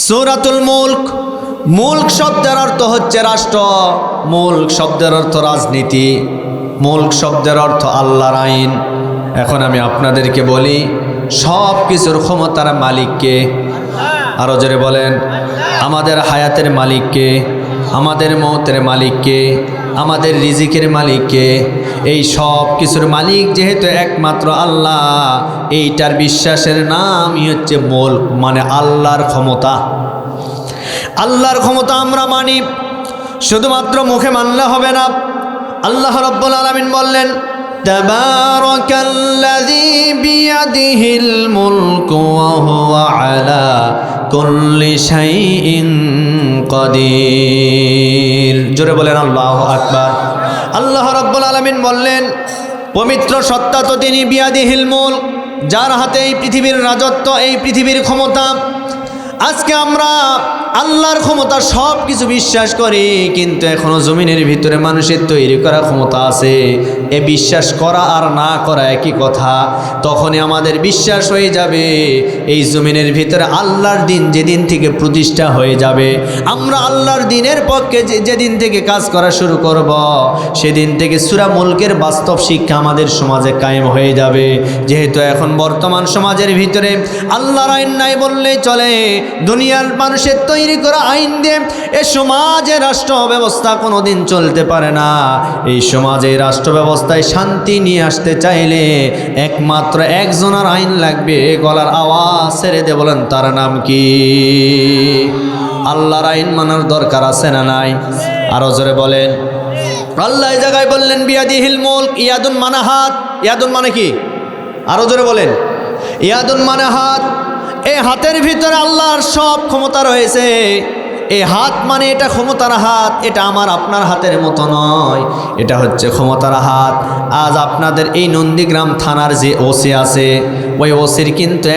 সূরাতুল মুলক। মুলক শব্দের অর্থ হচ্ছে রাষ্ট্র, মুলক শব্দের অর্থ রাজনীতি, মুলক শব্দের অর্থ আল্লাহর আইন। এখন আমি আপনাদেরকে বলি, সব কিছুর ক্ষমতার মালিককে? আরো জোরে বলেন। আমাদের হায়াতের মালিককে, আমাদের মৌতের মালিককে, আমাদের রিজিকের মালিককে? এই সব কিছুর মালিক যেহেতু একমাত্র আল্লাহ, এইটার বিশ্বাসের নামই হচ্ছে মুলক, মানে আল্লাহর ক্ষমতা। আল্লাহর ক্ষমতা আমরা মানি, শুধুমাত্র মুখে মানলে হবে না। আল্লাহ রাব্বুল আলামিন বললেন, তাবারাকাল্লাযী বিয়াদিহিল মুলকু ওয়া হুয়া আলা কুল্লি শাইইন কাদির। জোরে বলেন আল্লাহু আকবার। আল্লাহ রাব্বুল আলামিন বললেন, পবিত্র সত্তা তো তিনি, বিয়াদিহিল মুলক, যার হাতে এই পৃথিবীর রাজত্ব, এই পৃথিবীর ক্ষমতা। আজকে আমরা আল্লাহর ক্ষমতা সব কিছু বিশ্বাস করি, কিন্তু এখনো জমিনের ভিতরে মানুষের তৈরি করা ক্ষমতা আছে। এ বিশ্বাস করা আর না করা একই কথা। তখনই আমাদের বিশ্বাস হয়ে যাবে এই জমিনের ভিতরে আল্লাহর দিন যেদিন থেকে প্রতিষ্ঠা হয়ে যাবে, আমরা আল্লাহর দিনের পক্ষে যেদিন থেকে কাজ করা শুরু করব, সেদিন থেকে সূরা মুলকের বাস্তব শিক্ষা আমাদের সমাজে কায়েম হয়ে যাবে। যেহেতু এখন বর্তমান সমাজের ভিতরে আল্লাহর আইন নাই বললেই চলে, দুনিয়ার মানুষের তৈরি করা আইন দিয়ে এ সমাজে রাষ্ট্র ব্যবস্থা কোনোদিন চলতে পারে না। এই সমাজে রাষ্ট্র ব্যবস্থায় শান্তি নিয়ে আসতে চাইলে একমাত্র একজনের আইন লাগবে। গলার আওয়াজ ছেড়ে দিয়ে বলেন, তার নাম কি? আল্লাহর আইন মানার দরকার আছে না নাই? আরো জোরে বলেন। আল্লাহ এই জায়গায় বললেন বিয়াদিহিল মুলক। ইয়াদুন মানে হাত। ইয়াদুন মানে কি? আরো জোরে বলেন। ইয়াদুন মানে হাত। এই হাতের ভিতরে আল্লাহর সব ক্ষমতা রয়েছে। এই হাত মানে এটা ক্ষমতার হাত, এটা আমার আপনার হাতের মতো নয়, এটা হচ্ছে ক্ষমতার হাত। আজ আপনাদের এই নন্দীগ্রাম থানার যে ওসি আছে, ওই ওসির কিন্তু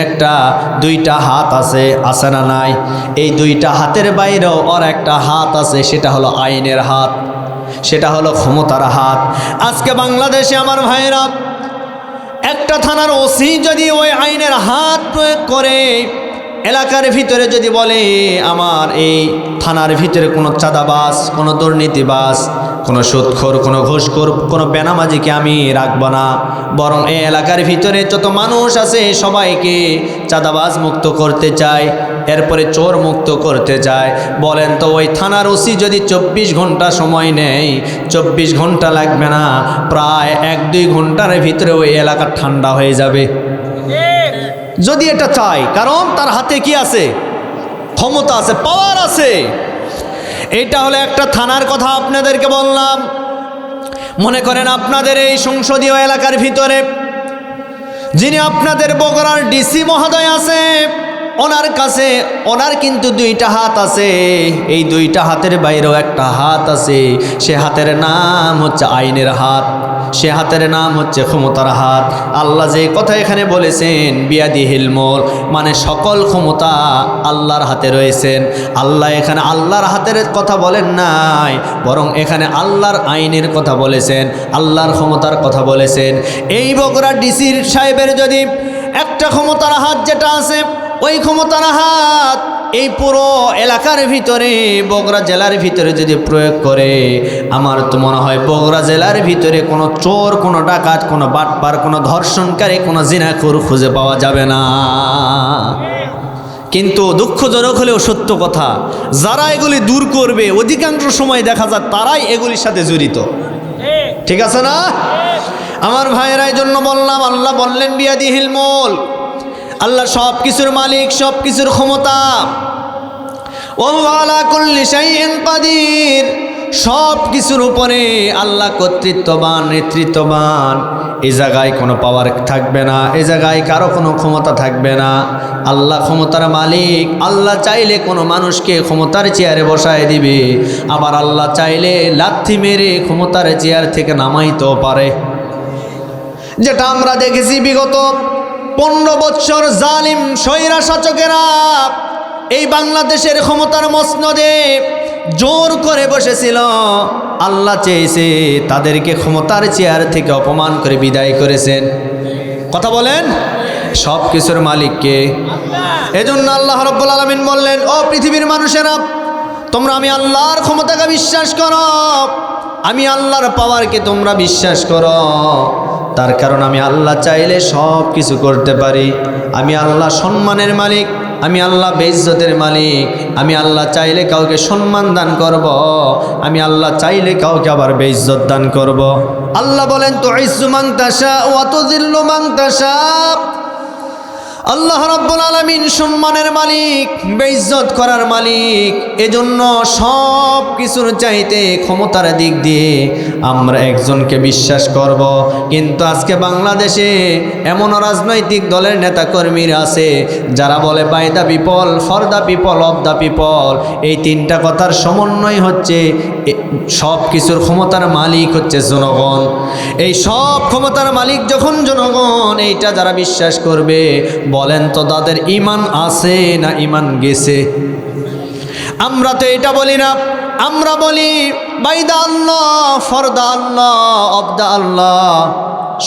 দুইটা হাত আছে, আছে না নাই? এই দুইটা হাতের বাইরেও ওর একটা হাত আছে, সেটা হলো আইনের হাত, সেটা হলো ক্ষমতার হাত। আজকে বাংলাদেশে আমার ভাইয়েরা, একটা থানার ওসি যদি ওই আইনের হাত প্রয়োগ করে এলাকার ভিতরে যদি বলে, আমার এই থানার ভিতরে কোনো চাঁদাবাজ, কোনো দুর্নীতিবাজ, কোনো সুদখোর, কোনো ঘুষখোর, কোনো বেনামাজিকে আমি রাখবো না, বরং এই এলাকার ভিতরে যত মানুষ আছে সবাইকে চাঁদাবাজ মুক্ত করতে চায়, এরপরে চোর মুক্ত করতে চায়, বলেন তো ওই থানার ওসি যদি 24 ঘন্টা সময় নেয়, 24 ঘন্টা লাগবে না, প্রায় 1-2 ঘন্টার ভিতরে ওই এলাকা ঠান্ডা হয়ে যাবে যদি এটা চাই। কারণ তার হাতে কি আছে? ক্ষমতা আছে, পাওয়ার আছে। এটা হলো একটা থানার কথা আপনাদেরকে বললাম। মনে করেন আপনাদের এই সংসদীয় এলাকার ভিতরে যিনি আপনাদের বগুড়ার ডিসি মহোদয় আছে, ওনার কিন্তু 2টা হাত আছে। এই 2টা হাতের বাইরেও একটা হাত আছে, সে হাতের নাম হচ্ছে আইনের হাত, সে হাতের নাম হচ্ছে ক্ষমতার হাত। আল্লাহ যে কথা এখানে বলেছেন বিয়াদিহিল মুলক, মানে সকল ক্ষমতা আল্লাহর হাতে রয়েছেন। আল্লাহ এখানে আল্লাহর হাতের কথা বলেন নাই, বরং এখানে আল্লাহর আইনের কথা বলেছেন, আল্লাহর ক্ষমতার কথা বলেছেন। এই বগুড়া ডিসির সাহেবের যদি একটা ক্ষমতার হাত যেটা আছে, ওই ক্ষমতার হাত এই পুরো এলাকার ভিতরে, বগুড়া জেলার ভিতরে যদি প্রয়োগ করে, আমার তো মনে হয় বগুড়া জেলার ভিতরে কোনো চোর, কোনো ডাকাত, কোনো বাটপার, কোনো ধর্ষণকারী, কোনো জিনাখোর খুঁজে পাওয়া যাবে না। কিন্তু দুঃখজনক হলেও সত্য কথা, যারা এগুলি দূর করবে অধিকাংশ সময় দেখা যায় তারাই এগুলির সাথে জড়িত। ঠিক আছে না আমার ভাইয়েরা? এই জন্য বললাম, আল্লাহ বললেন বিয়াদিহিল মুলক, আল্লাহ সব কিছুর মালিক, সব কিছুর ক্ষমতা। ওয়া হুয়া আলা কুল্লি শাইইন কাদির, সব কিছুর উপরে আল্লাহ কর্তৃত্ববান, নেতৃত্ববান। এই জায়গায় কোনো পাওয়ার থাকবে না, এই জায়গায় কারো কোনো ক্ষমতা থাকবে না। আল্লাহ ক্ষমতার মালিক। আল্লাহ চাইলে কোনো মানুষকে ক্ষমতার চেয়ারে বসায় দিবে, আবার আল্লাহ চাইলে লাথি মেরে ক্ষমতার চেয়ার থেকে নামাইতেও পারে। যেটা আমরা দেখেছি বিগত 15 বছর জালিম স্বৈরা শাসকেরা এই বাংলাদেশের ক্ষমতার মসনদে জোর করে বসেছিল। আল্লাহ চেয়েছে তাদেরকে ক্ষমতার চেয়ার থেকে অপমান করে বিদায় করেছেন। কথা বলেন, সব কিছুর মালিক কে? এজন্য আল্লাহ রাব্বুল আলামিন বললেন, ও পৃথিবীর মানুষেরা, তোমরা আমি আল্লাহর ক্ষমতাকে বিশ্বাস করো, আমি আল্লাহর পাওয়ারকে তোমরা বিশ্বাস করো। তার কারণ আমি আল্লাহ চাইলে সব কিছু করতে পারি। আমি আল্লাহ সম্মানের মালিক, আমি আল্লাহ বেইজ্জতের মালিক। আমি আল্লাহ চাইলে কাউকে সম্মান দান করব, আমি আল্লাহ চাইলে কাউকে আবার বেইজ্জত দান করব। আল্লাহ বলেন, তুইজ্জু মান তাশা ওয়া তুযিল্লু মান তাশা। আল্লাহ রাব্বুল আলামিন সম্মানের মালিক, বেইজ্জত করার মালিক। এজন্য সব কিছুর চাইতে ক্ষমতার দিক দিয়ে আমরা একজনকে বিশ্বাস করব। কিন্তু আজকে বাংলাদেশে এমন রাজনৈতিক দলের নেতাকর্মীরা আছে যারা বলে by the people, for the people, of the people. এই তিনটা কথার সমন্বয় হচ্ছে সব কিছুর ক্ষমতার মালিক হচ্ছে জনগণ। এই সব ক্ষমতার মালিক যখন জনগণ, এইটা যারা বিশ্বাস করবে, বলেন তো তাদের ঈমান আছে না ঈমান গেছে? আমরা তো এটা বলি না, আমরা বলি by the Allah, for the Allah, of the Allah.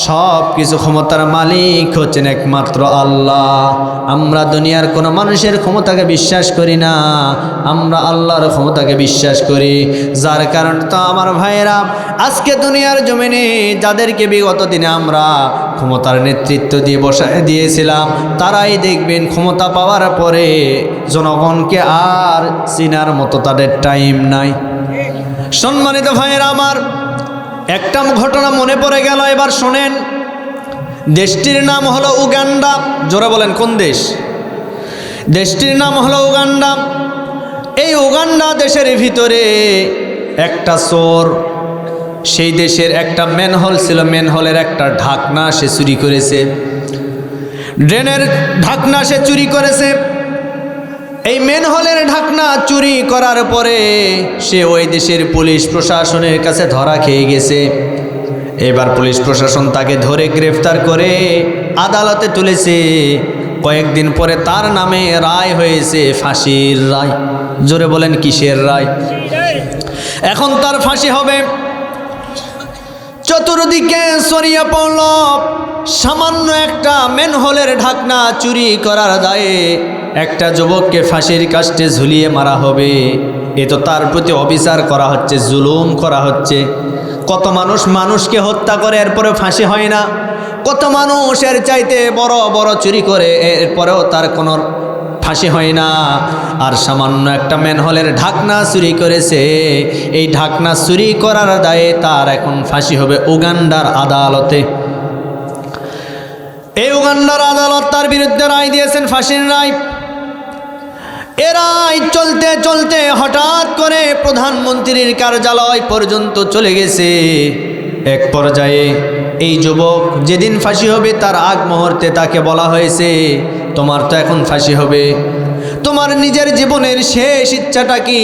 সব কিছু ক্ষমতার মালিক হচ্ছেন একমাত্র আল্লাহ। আমরা দুনিয়ার কোনো মানুষের ক্ষমতাকে বিশ্বাস করি না, আমরা আল্লাহর ক্ষমতাকে বিশ্বাস করি। যার কারণ তো আমার ভাইয়েরা, আজকে দুনিয়ার জমিনে যাদেরকে বিগত দিনে আমরা ক্ষমতার নেতৃত্ব দিয়ে বসায় দিয়েছিলাম, তারাই দেখবেন ক্ষমতা পাওয়ার পরে জনগণকে আর চিনার মতো তাদের টাইম নাই। সম্মানিত ভাইয়েরা আমার, একটা ঘটনা মনে পড়ে গেল, এবার শোনেন। দেশটির নাম হলো উগান্ডা। জোরে বলেন, কোন দেশ? দেশটির নাম হলো উগান্ডা। এই উগান্ডা দেশের ভিতরে একটা চোর, সেই দেশের একটা ম্যানহোল ছিল, ম্যানহোলের একটা ঢাকনা সে চুরি করেছে। ড্রেনের ঢাকনা সে চুরি করেছে। এই ম্যানহোলের ঢাকনা চুরি করার পরে সে ওই দেশের পুলিশ প্রশাসনের কাছে ধরা খেয়ে গেছে। এবার পুলিশ প্রশাসন তাকে ধরে গ্রেফতার করে আদালতে তুলেছে। কয়েকদিন পরে তার নামে রায় হয়েছে, ফাঁসির রায়। জোরে বলেন, কিসের রায়? এখন তার ফাঁসি হবে। চতুর্দিকে ছড়িয়ে পড়ল সামান্য একটা ম্যানহোলের ঢাকনা চুরি করার দায়ে একটা যুবককে ফাঁসির কাস্টে ঝুলিয়ে মারা হবে। এ তো তার প্রতি অবিচার করা হচ্ছে, জুলুম করা হচ্ছে। কত মানুষ মানুষকে হত্যা করে, এরপরে ফাঁসি হয় না। কত মানুষ এর চাইতে বড় বড় চুরি করে, এরপরেও তার কোনো ফাঁসি হয় না। আর সামান্য একটা ম্যানহোলের ঢাকনা চুরি করেছে, এই ঢাকনা চুরি করার দায়ে তার এখন ফাঁসি হবে উগান্ডার আদালতে। এই উগান্ডার আদালত তার বিরুদ্ধে রায় দিয়েছেন, ফাঁসির রায়। এ রায় চলতে চলতে হঠাৎ করে প্রধানমন্ত্রীর কার্যালয় পর্যন্ত চলে গেছে। এক পর্যায়ে এই যুবক যেদিন ফাঁসি হবে তার আগ মুহূর্তে তাকে বলা হয়েছে, তোমার তো এখন ফাঁসি হবে, তোমার নিজের জীবনের শেষ ইচ্ছাটা কি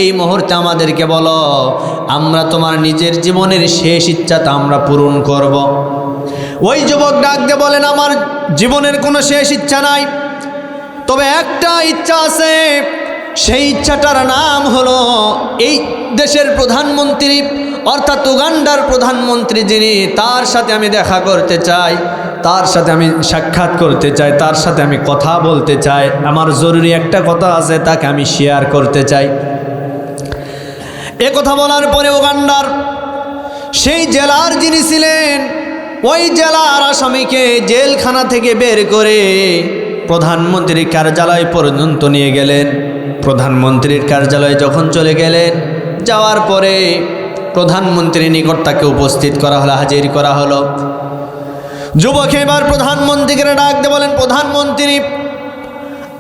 এই মুহূর্তে আমাদেরকে বলো, আমরা তোমার নিজের জীবনের শেষ ইচ্ছাটা আমরা পূরণ করব। ওই যুবক ডাক দিয়ে বলেন, আমার জীবনের কোনো শেষ ইচ্ছা নাই, তবে একটা ইচ্ছা আছে। সেই ইচ্ছাটার নাম হলো এই দেশের প্রধানমন্ত্রী, অর্থাৎ উগান্ডার প্রধানমন্ত্রী যিনি, তার সাথে আমি দেখা করতে চাই, তার সাথে আমি সাক্ষাৎ করতে চাই, তার সাথে আমি কথা বলতে চাই। আমার জরুরি একটা কথা আছে, তাকে আমি শেয়ার করতে চাই। এ কথা বলার পরে উগান্ডার সেই জেলার যিনি ছিলেন, ওই জেলার আসামিকে জেলখানা থেকে বের করে প্রধানমন্ত্রীর কার্যালয় পর্যন্ত নিয়ে গেলেন। প্রধানমন্ত্রীর কার্যালয়ে যখন চলে গেলেন, যাওয়ার পরে প্রধানমন্ত্রীর নিকট তাকে উপস্থিত করা হলো, হাজির করা হলো। যুবক এবার প্রধানমন্ত্রীকে ডাক দিয়ে বলেন, প্রধানমন্ত্রী,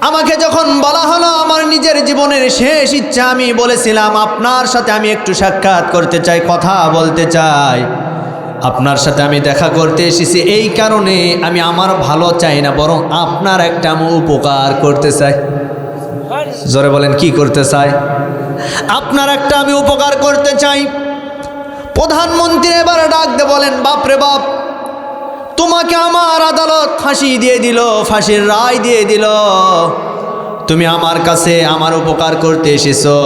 আমাকে যখন বলা হলো আমার নিজের জীবনের শেষ ইচ্ছা, আমি বলেছিলাম আপনার সাথে আমি একটু সাক্ষাৎ করতে চাই, কথা বলতে চাই, আপনার সাথে আমি দেখা করতে এসেছি। এই কারণে আমি আমার ভালো চাই না, বরং আপনার একটা আমি উপকার করতে চাই। জোরে বলেন, কি করতে চাই? আপনার একটা আমি উপকার করতে চাই। প্রধানমন্ত্রী এবার ডাক দিয়ে বলেন, বাপরে বাপ, তোমাকে আমার আদালত ফাঁসি দিয়ে দিল, ফাঁসির রায় দিয়ে দিল, তুমি আমার কাছে আমার উপকার করতে এসেছো।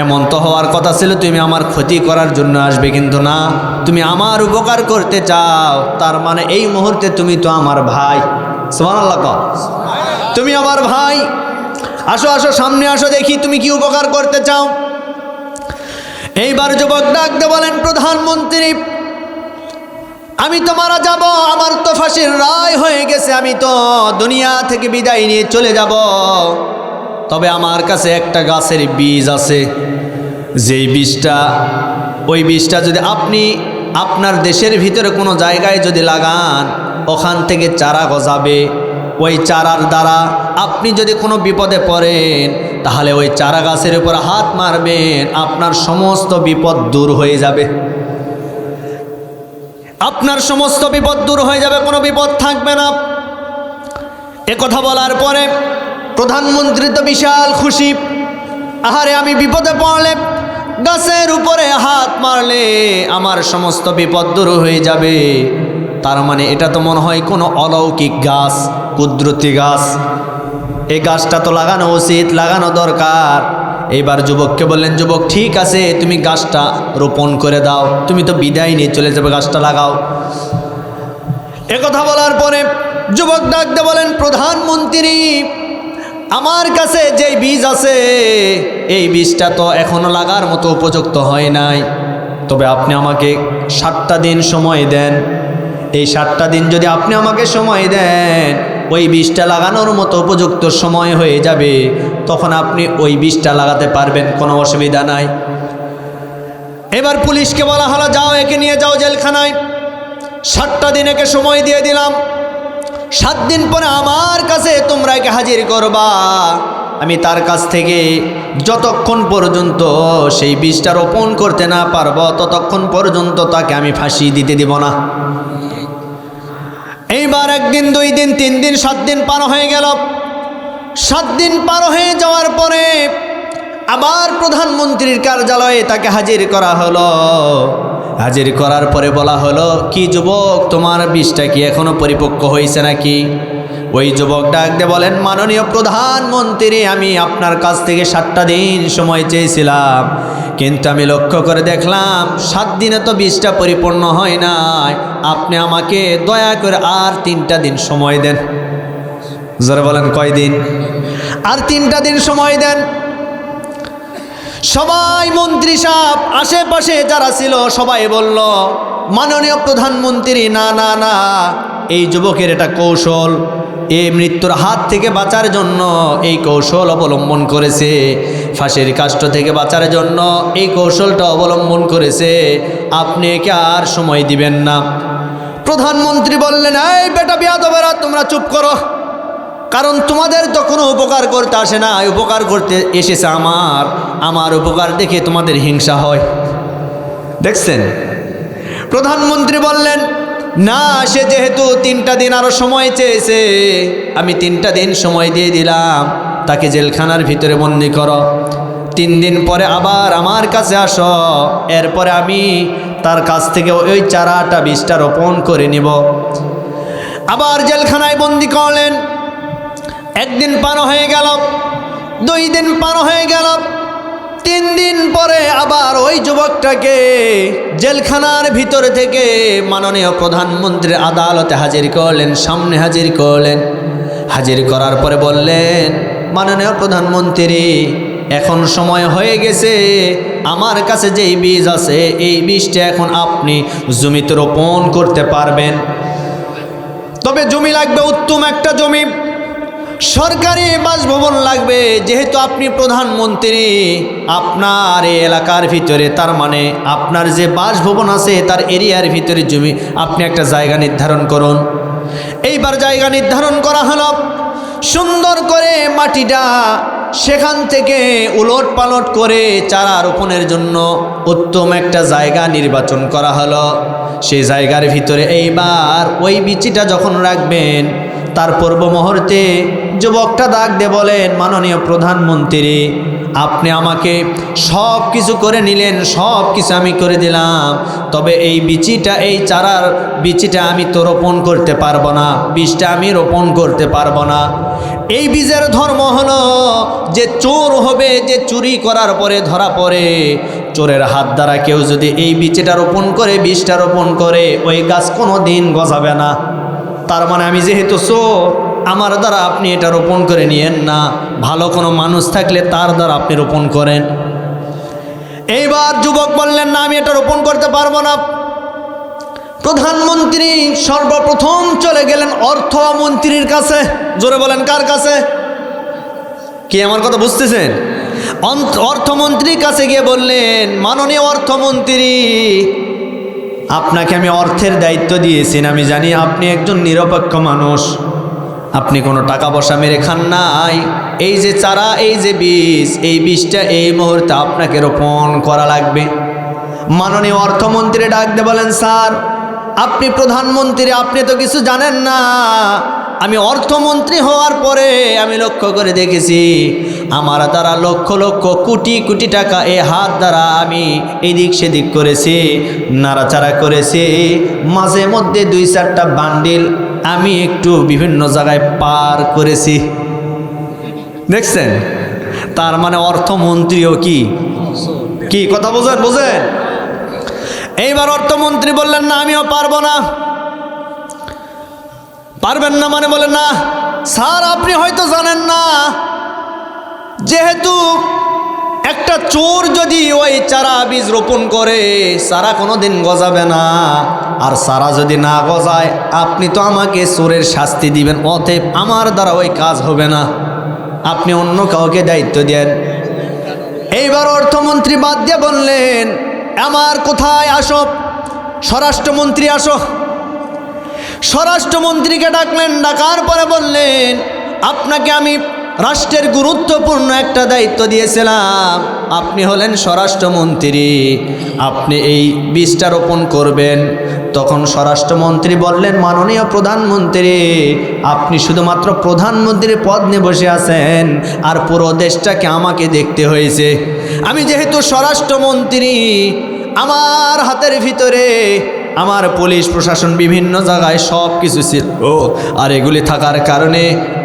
এমন তো হওয়ার কথা ছিল তুমি আমার ক্ষতি করার জন্য আসবে, কিন্তু না, তুমি আমার উপকার করতে চাও। তার মানে এই মুহূর্তে তুমি তো আমার ভাই, সুবহানাল্লাহ কও। তুমি আমার ভাই, আসো আসো সামনে আসো, দেখি তুমি কি উপকার করতে চাও। এইবার যুবক ডাকতে বলেন, প্রধানমন্ত্রী আমি তো মারা যাব, আমার তো ফাঁসির রায় হয়ে গেছে, আমি তো দুনিয়া থেকে বিদায় নিয়ে চলে যাব। তবে আমার কাছে একটা গাছের বীজ আছে, যেই বীজটা, ওই বীজটা যদি আপনি আপনার দেশের ভিতরে কোনো জায়গায় যদি লাগান, ওখান থেকে চারা গজাবে। ওই চারার দ্বারা আপনি যদি কোনো বিপদে পড়েন, তাহলে ওই চারা গাছের উপর হাত মারবেন, আপনার সমস্ত বিপদ দূর হয়ে যাবে। আপনার সমস্ত বিপদ দূর হয়ে যাবে, কোনো বিপদ থাকবে না। এ কথা বলার পরে প্রধানমন্ত্রী তো বিশাল খুশি। আহারে, আমি বিপদে পড়লে গাছের উপরে হাত মারলে আমার সমস্ত বিপদ দূর হয়ে যাবে। তার মানে এটা তো মনে হয় কোনো অলৌকিক গাছ, কুদরতি গাছ। এই গাছটা তো লাগানো উচিত, লাগানো দরকার। এইবার যুবককে বললেন, যুবক ঠিক আছে, তুমি গাছটা রোপণ করে দাও, তুমি তো বিদায় নিয়ে চলে যাবে, গাছটা লাগাও। একথা বলার পরে যুবক ডাকতে বলেন, প্রধানমন্ত্রী আমার কাছে যেই বীজ আছে, এই বীজটা তো এখনো লাগার মতো উপযুক্ত হয় নাই। তবে আপনি আমাকে 7টা দিন সময় দেন। এই 7টা দিন যদি আপনি আমাকে সময় দেন, ওই বীজটা লাগানোর মতো উপযুক্ত সময় হয়ে যাবে, তখন আপনি ওই বীজটা লাগাতে পারবেন, কোনো অসুবিধা নাই। এবার পুলিশকে বলা হলো, যাও একে নিয়ে যাও জেলখানায়। 7টা দিন একে সময় দিয়ে দিলাম। 7 দিন পরে আমার কাছে তোমরা একে হাজির করবা। আমি তার কাছ থেকে যতক্ষণ পর্যন্ত সেই বীজটা রোপণ করতে না পারবো, ততক্ষণ পর্যন্ত তাকে আমি ফাঁসি দিতে দিব না। এইবার 1 দিন 2 দিন 3 দিন 7 দিন পার হয়ে গেল। 7 দিন পার হয়ে যাওয়ার পরে আবার প্রধানমন্ত্রীর কার্যালয়ে তাকে হাজির করা হলো। হাজির করার পরে বলা হলো, কি যুবক, তোমার বীজটা কি এখনো পরিপক্ক হয়েছে নাকি? ওই যুবক ডাক দিয়ে বলেন, মাননীয় প্রধানমন্ত্রী আমি আপনার কাছ থেকে 7টা দিন সময় চেয়েছিলাম, কিন্তু আমি লক্ষ্য করে দেখলাম 7 দিনে তো বীজটা পরিপূর্ণ হয় নাই। আপনি আমাকে দয়া করে আর 3টা দিন সময় দেন। যারা বলেন কয়দিন? আর 3টা দিন সময় দেন। সবাই মন্ত্রী সাহেব আশেপাশে যারা ছিল সবাই বলল, মাননীয় প্রধানমন্ত্রী না না না, এই যুবকের এটা কৌশল, এই মৃত্যুর হাত থেকে বাঁচার জন্য এই কৌশল অবলম্বন করেছে, ফাঁসির কাষ্ঠ থেকে বাঁচার জন্য এই কৌশলটা অবলম্বন করেছে, আপনি একে আর সময় দিবেন না। প্রধানমন্ত্রী বললেন, এই বেটা বিয়াদবেরা, তোমরা চুপ করো, কারণ তোমাদের তো কোনো উপকার করতে আসে না, উপকার করতে এসেছে আমার উপকার দেখে তোমাদের হিংসা হয়। দেখছেন? প্রধানমন্ত্রী বললেন, না, সে যেহেতু 3টা দিন আরো সময় চেয়েছে, আমি 3টা দিন সময় দিয়ে দিলাম, তাকে জেলখানার ভিতরে বন্দি করো। 3 দিন পরে আবার আমার কাছে আসো, এরপরে আমি তার কাছ থেকে ওই চারাটা বীজটা রোপণ করে নিব। আবার জেলখানায় বন্দি করলেন। 1 দিন পার হয়ে গেল, 2 দিন পার হয়ে গেল, 3 দিন পরে আবার ওই যুবকটাকে জেলখানার ভিতর থেকে মাননীয় প্রধানমন্ত্রীর আদালতে হাজির করলেন, সামনে হাজির করলেন। হাজির করার পরে বললেন, মাননীয় প্রধানমন্ত্রী এখন সময় হয়ে গেছে, আমার কাছে যেই বীজ আছে এই বীজটা এখন আপনি জমিতে রোপণ করতে পারবেন। তবে জমি লাগবে উত্তম একটা জমি, সরকারি বাসভবন লাগবে। যেহেতু আপনি প্রধানমন্ত্রী, আপনার এই এলাকার ভিতরে, তার মানে আপনার যে বাসভবন আছে তার এরিয়ার ভিতরে জমি, আপনি একটা জায়গা নির্ধারণ করুন। এইবার জায়গা নির্ধারণ করা হলো, সুন্দর করে মাটিটা সেখান থেকে উলট পালট করে চারা রোপণের জন্য উত্তম একটা জায়গা নির্বাচন করা হলো। সেই জায়গার ভিতরে এইবার ওই বীজটা যখন রাখবেন, তার পূর্ব মুহূর্তে যুবকটা ডাক দিয়ে বলেন, মাননীয় প্রধানমন্ত্রী আপনি আমাকে সব কিছু করে নিলেন, সব কিছু আমি করে দিলাম, তবে এই বীজটা, এই চারার বীজটা আমি তো রোপণ করতে পারবো না, বীজটা আমি রোপণ করতে পারবো না। এই বীজের ধর্ম হলো যে চোর হবে, যে চুরি করার পরে ধরা পড়ে, চোরের হাত দ্বারা কেউ যদি এই বীজটা রোপণ করে, বীজটা রোপণ করে, ওই গাছ কোনো দিন গজাবে না। তার মানে আমি যেহেতু চোর, আমার দ্বারা আপনি এটা রোপণ করে নিয়েন না, ভালো কোনো মানুষ থাকলে তার দ্বারা আপনি রোপণ করেন। এইবার যুবক বললেন, না আমি এটা রোপণ করতে পারবো না। প্রধানমন্ত্রী সর্বপ্রথম চলে গেলেন অর্থমন্ত্রীর কাছে। জোরে বলেন, কার কাছে? কি আমার কথা বুঝতেছেন? অর্থমন্ত্রীর কাছে গিয়ে বললেন, মাননীয় অর্থমন্ত্রী, আপনাকে আমি অর্থের দায়িত্ব দিয়েছি, আমি জানি আপনি একজন নিরপেক্ষ মানুষ, আপনি কোনো টাকা পয়সা মেরে খান নাই। এই যে চারা, এই যে বীজ, এই বীজটা এই মুহূর্তে আপনাকে রোপণ করা লাগবে। মাননীয় অর্থমন্ত্রী ডাক দিয়ে বলেন, স্যার আপনি প্রধানমন্ত্রী, আপনি তো কিছু জানেন না। আমি অর্থমন্ত্রী হওয়ার পরে আমি লক্ষ্য করে দেখেছি আমার দ্বারা লক্ষ লক্ষ কোটি কোটি টাকা এই হাত দ্বারা আমি এদিক সেদিক করেছি, নাড়াচাড়া করেছি। মাঝে মধ্যে 2-4টা বান্ডিল আমি একটু বিভিন্ন জায়গায় পার করেছি। দেখছেন? তার মানে অর্থমন্ত্রীও কি কি কথা বোঝেন? বোঝেন? এইবার অর্থমন্ত্রী বললেন, না আমিও পারবো না। পারবেন না মানে? বলেন না স্যার আপনি হয়তো জানেন না, যেহেতু একটা চোর যদি ওই চারা বীজ রোপণ করে চারা কোনোদিন গজাবে না, আর চারা যদি না গজায় আপনি তো আমাকে চোরের শাস্তি দিবেন, অতএব আমার দ্বারা ওই কাজ হবে না, আপনি অন্য কাউকে দায়িত্ব দেন। এইবার অর্থমন্ত্রী বাদ দিয়ে বললেন, আমার কোথায় আসো, স্বরাষ্ট্রমন্ত্রী আসো। স্বরাষ্ট্রমন্ত্রীকে ডাকলেন, ডাকার পরে বললেন, আপনাকে আমি রাষ্ট্রের গুরুত্বপূর্ণ একটা দায়িত্ব দিয়েছিলাম, আপনি হলেন স্বরাষ্ট্রমন্ত্রী, আপনি এই বীজটা রোপণ করবেন। তখন স্বরাষ্ট্রমন্ত্রী বললেন, মাননীয় প্রধানমন্ত্রী, আপনি শুধুমাত্র প্রধানমন্ত্রীর পদ নিয়ে বসে আছেন, আর পুরো দেশটাকে আমাকে দেখতে হয়েছে। আমি যেহেতু স্বরাষ্ট্রমন্ত্রী, আমার হাতের ভিতরে আমার পুলিশ প্রশাসন বিভিন্ন জায়গায় সব কিছু ছিল, আর এগুলি থাকার কারণে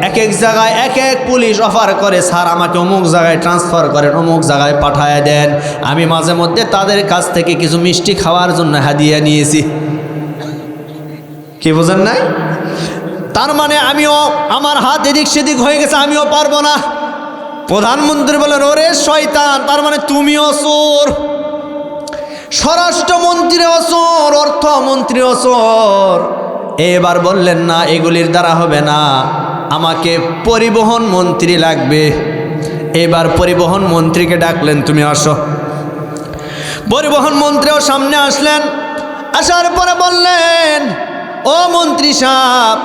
এক এক জায়গায় এক এক পুলিশ অফার করে, স্যার আমাকে অমুক জায়গায় ট্রান্সফার করেন, অমুক জায়গায় পাঠায় দেন। আমি মাঝে মধ্যে তাদের কাছ থেকে কিছু মিষ্টি খাওয়ার জন্য হাদিয়া নিয়েছি। কি বোঝেন নাই? তার মানে আমিও, আমার হাত এদিক সেদিক হয়ে গেছে, আমিও পারবো না। প্রধানমন্ত্রী বলেন, ওরে শয়তান, তার মানে তুমিও চোর, স্বরাষ্ট্রমন্ত্রীও চোর, অর্থমন্ত্রীও চোর। এবার বললেন, না এগুলির দ্বারা হবে না, আমাকে পরিবহন মন্ত্রী লাগবে। এবার পরিবহন মন্ত্রীকে ডাকলেন, তুমি আসো। পরিবহন মন্ত্রীও সামনে আসলেন, আসার পরে বললেন, ও মন্ত্রী সাহেব,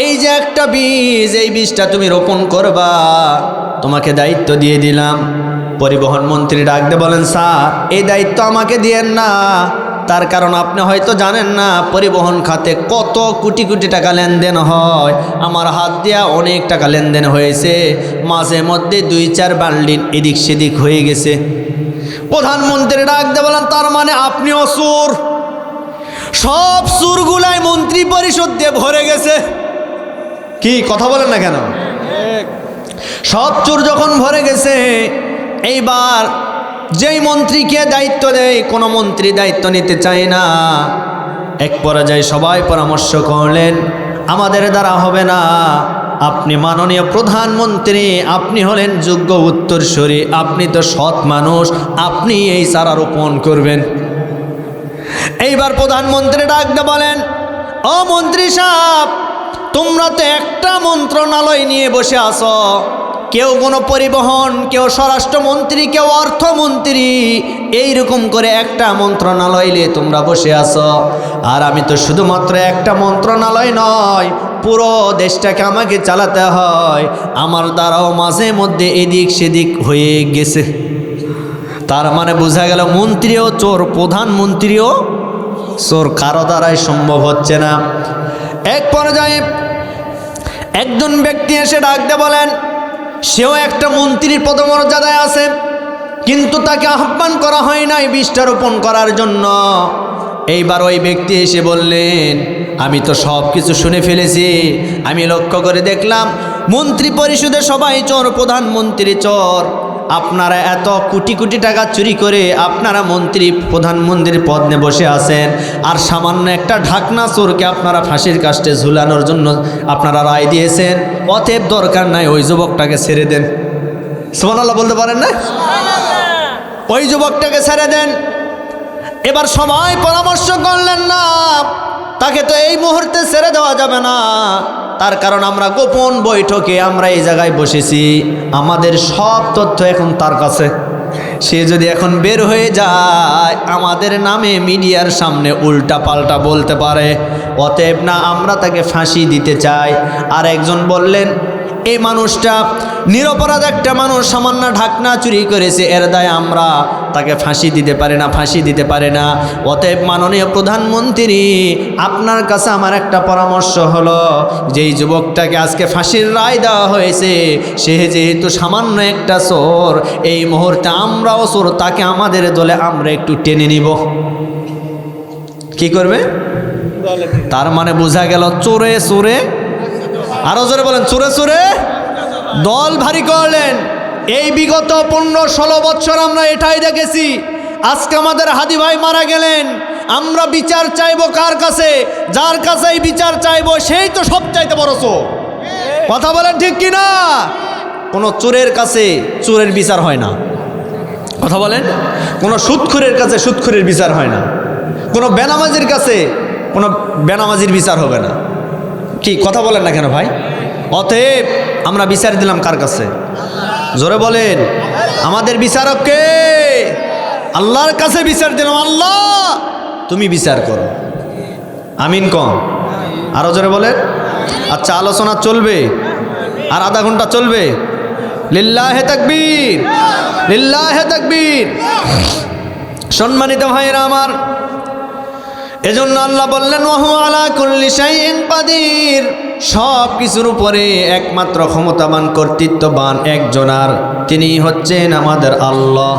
এই যে একটা বীজ, এই বীজটা তুমি রোপণ করবা, তোমাকে দায়িত্ব দিয়ে দিলাম। পরিবহন মন্ত্রী ডাকতে বলেন, স্যার এই দায়িত্ব আমাকে দিয়েন না, তার কারণ আপনি হয়তো জানেন না পরিবহন খাতে কত কোটি কোটি টাকা লেনদেন হয়। আমার হাত দিয়া অনেক টাকা লেনদেন হয়েছে, মাঝে মধ্যে 2-4 বান্ডিল এদিক সেদিক হয়ে গেছে। প্রধানমন্ত্রী ডাকতে বলেন, তার মানে আপনিও চোর? সব চোরগুলাই মন্ত্রী পরিষদ দিয়ে ভরে গেছে। কি কথা বলেন না কেন? সব চোর যখন ভরে গেছে, এইবার যেই মন্ত্রীকে দায়িত্ব দেয়, কোনো মন্ত্রী দায়িত্ব নিতে চায় না। এক পর্যায়ে সবাই পরামর্শ করলেন, আমাদের দ্বারা হবে না, আপনি মাননীয় প্রধানমন্ত্রী, আপনি হলেন যোগ্য উত্তরসূরি, আপনি তো সৎ মানুষ, আপনি এই চারা রোপণ করবেন। এইবার প্রধানমন্ত্রী ডাকতে বলেন, ও মন্ত্রী সাহেব, তোমরা তো একটা মন্ত্রণালয় নিয়ে বসে আছো, কেউ কোনো পরিবহন, কেউ স্বরাষ্ট্রমন্ত্রী, কেউ অর্থমন্ত্রী, এইরকম করে একটা মন্ত্রণালয় নিয়ে তোমরা বসে আছো। আর আমি তো শুধুমাত্র একটা মন্ত্রণালয় নয়, পুরো দেশটাকে আমাকে চালাতে হয়, আমার দ্বারাও মাঝে মধ্যে এদিক সেদিক হয়ে গেছে। তার মানে বোঝা গেল মন্ত্রীও চোর, প্রধানমন্ত্রীও চোর, কারো দ্বারাই সম্ভব হচ্ছে না। এক পর্যায়ে একজন ব্যক্তি এসে ডাকতে বলেন, সেও একটা মন্ত্রীর পদমর্যাদায় আছে, কিন্তু তাকে আহ্বান করা হয় নাই বীজটা রোপণ করার জন্য। এইবার ওই ব্যক্তি এসে বললেন, আমি তো সব কিছু শুনে ফেলেছি, আমি লক্ষ্য করে দেখলাম মন্ত্রী পরিষদে সবাই চোর, প্রধানমন্ত্রী চোর, আপনারা এত কোটি কোটি টাকা চুরি করে আপনারা মন্ত্রী প্রধানমন্ত্রীর পদ নিয়ে বসে আছেন, আর সামান্য একটা ঢাকনা চোরকে আপনারা ফাঁসির কাস্টে ঝুলানোর জন্য আপনারা রায় দিয়েছেন। অতএব দরকার নাই, ওই যুবকটাকে ছেড়ে দেন। সুবহানাল্লাহ বলতে পারেন না? ওই যুবকটাকে ছেড়ে দেন। এবার সবাই পরামর্শ করলেন, না, তাকে তো এই মুহূর্তে ছেড়ে দেওয়া যাবে না, তার কারণ আমরা গোপন বৈঠকে আমরা এই জায়গায় বসেছি, আমাদের সব তথ্য এখন তার কাছে। সে যদি এখন বের হয়ে যায় আমাদের নামে মিডিয়ার সামনে উল্টা পাল্টা বলতে পারে। অতএব না আমরা তাকে ফাঁসি দিতে চাই। আর একজন বললেন, এই মানুষটা নিরপরাধ একটা মানুষ, সামান্য ঢাকনা চুরি করেছে, এর দায়ে আমরা তাকে ফাঁসি দিতে পারি না, ফাঁসি দিতে পারে না। অতএব মাননীয় প্রধানমন্ত্রী, আপনার কাছে আমার একটা পরামর্শ হলো, যেই যুবকটাকে আজকে ফাঁসির রায় দেওয়া হয়েছে সে যেহেতু সামান্য একটা চোর, এই মুহূর্তে আমরাও চোর, তাকে আমাদের দলে আমরা একটু টেনে নিব। কি করবে? তার মানে বোঝা গেল চোরে চোরে, আরো জোরে বলেন, চোরে চোরে দল ভারী করলেন। এই বিগত 15-16 বছর আমরা এটাই দেখেছি। আজকে আমাদের হাদি ভাই মারা গেলেন, আমরা বিচার চাইবো কার কাছে? যার কাছেই বিচার চাইবো সেই তো সবচাইতে বড় চোর। কথা বলেন ঠিক কিনা? কোনো চোরের কাছে চোরের বিচার হয় না। কথা বলেন, কোনো সুদখোরের কাছে সুদখোরের বিচার হয় না, কোনো বেনামাজির কাছে কোনো বেনামাজির বিচার হবে না। কি কথা বলেন না কেন ভাই? অতএব আমরা বিচার দিলাম কার কাছে? জোরে বলেন, আমাদের বিচারক কে? আল্লাহর কাছে বিচার দিলাম। আল্লাহ তুমি বিচার করো। আমিন কম, আরো জোরে বলেন। আচ্ছা, আলোচনা চলবে আর আধা ঘন্টা চলবে। লিল্লাহে তাকবীর, লিল্লাহে তাকবীর। সম্মানিত ভাইরা আমার, এজন্য আল্লাহ বললেন, ওয়াহু আলা কুল্লি শাইইন কাদির, সব কিছুর উপরে একমাত্র ক্ষমতাবান কর্তৃত্ববান একজন, আর তিনি হচ্ছেন আমাদের আল্লাহ।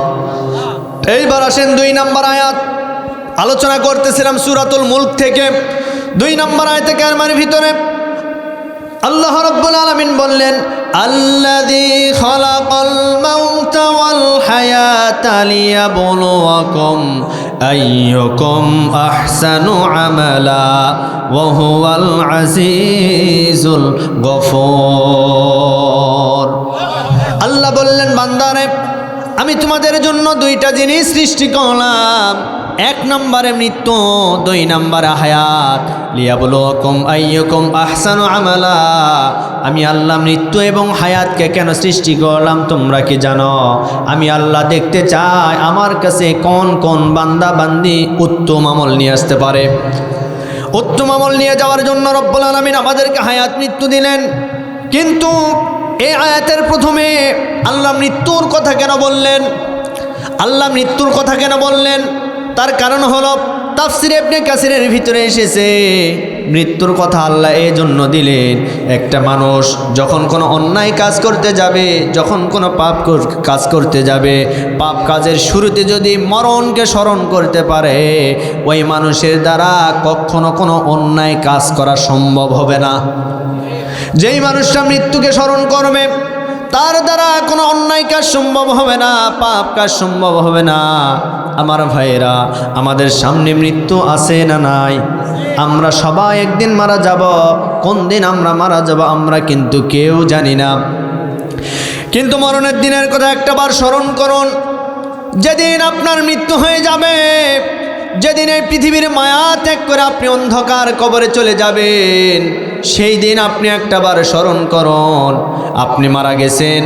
এইবার আসেন 2 নম্বর আয়াত। আলোচনা করতেছিলাম সূরাতুল মুলক থেকে। 2 নম্বর আয়াতে কারমার ভিতরে আল্লাহ রাব্বুল আলামিন বললেন, আল্লাযী খালাকাল মাউতা ওয়াল হায়াতা লিয়াবলুয়াকুম আইয়ুকুম আহসানু আমালা ওয়া হুয়াল আজিজুল গফুর। আল্লাহ বললেন, বান্দারে আমি তোমাদের জন্য 2টা জিনিস সৃষ্টি করলাম। 1 নম্বরে মৃত্যু, 2 নম্বরে হায়াত। লিয়াবলুয়াকুম আইয়ুকুম আহসানু আমালা। আমি আল্লাহ মৃত্যু এবং হায়াতকে কেন সৃষ্টি করলাম তোমরা কি জানো? আমি আল্লাহ দেখতে চাই আমার কাছে কোন কোন বান্দা বান্দি উত্তম আমল নিয়ে আসতে পারে। উত্তম আমল নিয়ে যাওয়ার জন্য রব্বুল আলামিন আমাদেরকে হায়াত মৃত্যু দিলেন। কিন্তু এই আয়াতের প্রথমে আল্লাহ মৃত্যুর কথা কেন বললেন? আল্লাহ মৃত্যুর কথা কেন বললেন? তার কারণ হলো তাফসির ইবনে কাসিরের ভিতরে এসেছে, মৃত্যুর কথা আল্লাহ এই জন্য দিলেন, একটা মানুষ যখন কোনো অন্যায় কাজ করতে যাবে, যখন কোনো পাপ কাজ করতে যাবে, পাপ কাজের শুরুতে যদি মরণকে স্মরণ করতে পারে, ওই মানুষের দ্বারা কখনো কোনো অন্যায় কাজ করা সম্ভব হবে না। যেই মানুষটা মৃত্যুকে স্মরণ করবে তার দ্বারা কোনো অন্যায় কাজ সম্ভব হবে না, পাপ কাজ সম্ভব হবে না। আমার ভাইয়েরা, আমাদের সামনে মৃত্যু আছে না নাই? আমরা সবাই একদিন মারা যাব। কোন দিন আমরা মারা যাব আমরা কিন্তু কেউ জানি না। কিন্তু মরণের দিনের কথা একটাবার স্মরণ করুন। যেদিন আপনার মৃত্যু হয়ে যাবে, যেদিন এই পৃথিবীর মায়া ত্যাগ করে আপনি অন্ধকার কবরে চলে যাবেন, সেই দিন আপনি একটাবার স্মরণ করুন, আপনি মারা গেছেন।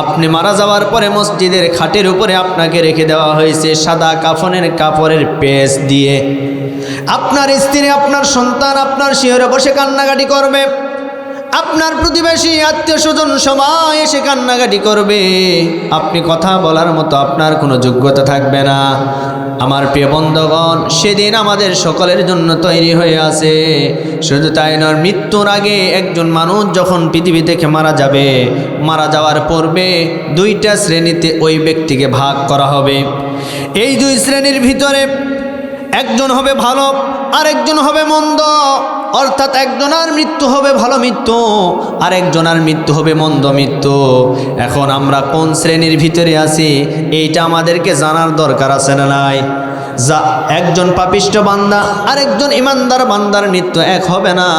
আপনি মারা যাওয়ার পরে মসজিদের খাটের উপরে আপনাকে রেখে দেওয়া হয়েছে সাদা কাফনের কাপড়ের পেঁচ দিয়ে। আপনার স্ত্রী, আপনার সন্তান আপনার শিয়রে বসে কান্নাকাটি করবে, আপনার প্রতিবেশী আত্মীয় স্বজন সবাই এসে কান্নাকাটি করবে। আপনি কথা বলার মতো আপনার কোনো যোগ্যতা থাকবে না। আমার প্রিয় বন্ধুগণ, সেদিন আমাদের সকলের জন্য তৈরি হয়ে আছে। শুধু তাই নয়, মৃত্যুর আগে একজন মানুষ যখন পৃথিবী থেকে মারা যাবে, মারা যাওয়ার পূর্বে 2টা শ্রেণীতে ওই ব্যক্তিকে ভাগ করা হবে। এই 2 শ্রেণীর ভিতরে একজন হবে ভালো আর একজন হবে মন্দ। অর্থাৎ একজনের মৃত্যু হবে ভালো মৃত্যু, আর একজনের মৃত্যু হবে মন্দ মৃত্যু। এখন আমরা কোন শ্রেণীর ভিতরে আছি এইটা আমাদেরকে জানার দরকার আছে না নাই? যা একজন পাপিষ্ঠ বান্দা আর একজন ইমানদার বান্দার মৃত্যু এক হবে না।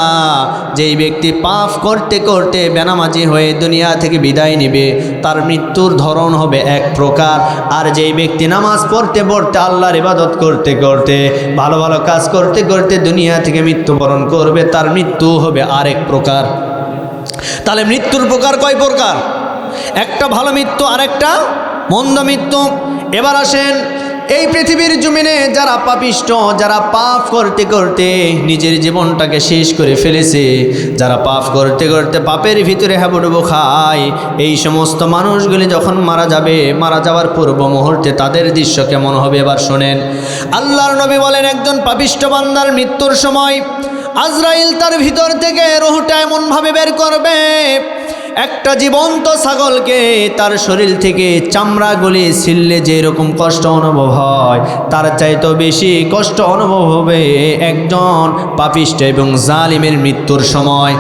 যেই ব্যক্তি পাপ করতে করতে বেনামাজি হয়ে দুনিয়া থেকে বিদায় নেবে তার মৃত্যুর ধরন হবে এক প্রকার, আর যেই ব্যক্তি নামাজ পড়তে পড়তে আল্লাহর ইবাদত করতে করতে ভালো ভালো কাজ করতে করতে দুনিয়া থেকে মৃত্যুবরণ করবে তার মৃত্যু হবে আরেক প্রকার। তাহলে মৃত্যুর প্রকার কয় প্রকার? একটা ভালো মৃত্যু আর একটা মন্দ মৃত্যু। এবার আসেন, এই পৃথিবীর জমিনে যারা পাপিষ্ঠ, যারা পাপ করতে করতে নিজের জীবনটাকে শেষ করে ফেলেছে, যারা পাপ করতে করতে পাপের ভিতরে হাবুডুবু খায়, এই সমস্ত মানুষগুলি যখন মারা যাবে, মারা যাওয়ার পূর্ব মুহূর্তে তাদের দৃশ্য কেমন হবে এবার শোনেন। আল্লাহর নবী বলেন, একজন পাপিষ্ঠ বান্দার মৃত্যুর সময় আজরাইল তার ভিতর থেকে রূহটা এমনভাবে বের করবে, একটা জীবন্ত ছাগলকে তার শরীর থেকে চামড়াগুলি ছিললে যেরকম কষ্ট অনুভব হয় তার চাইতেও বেশি কষ্ট অনুভব হবে একজন পাপিষ্ঠ এবং জালিমের মৃত্যুর সময়।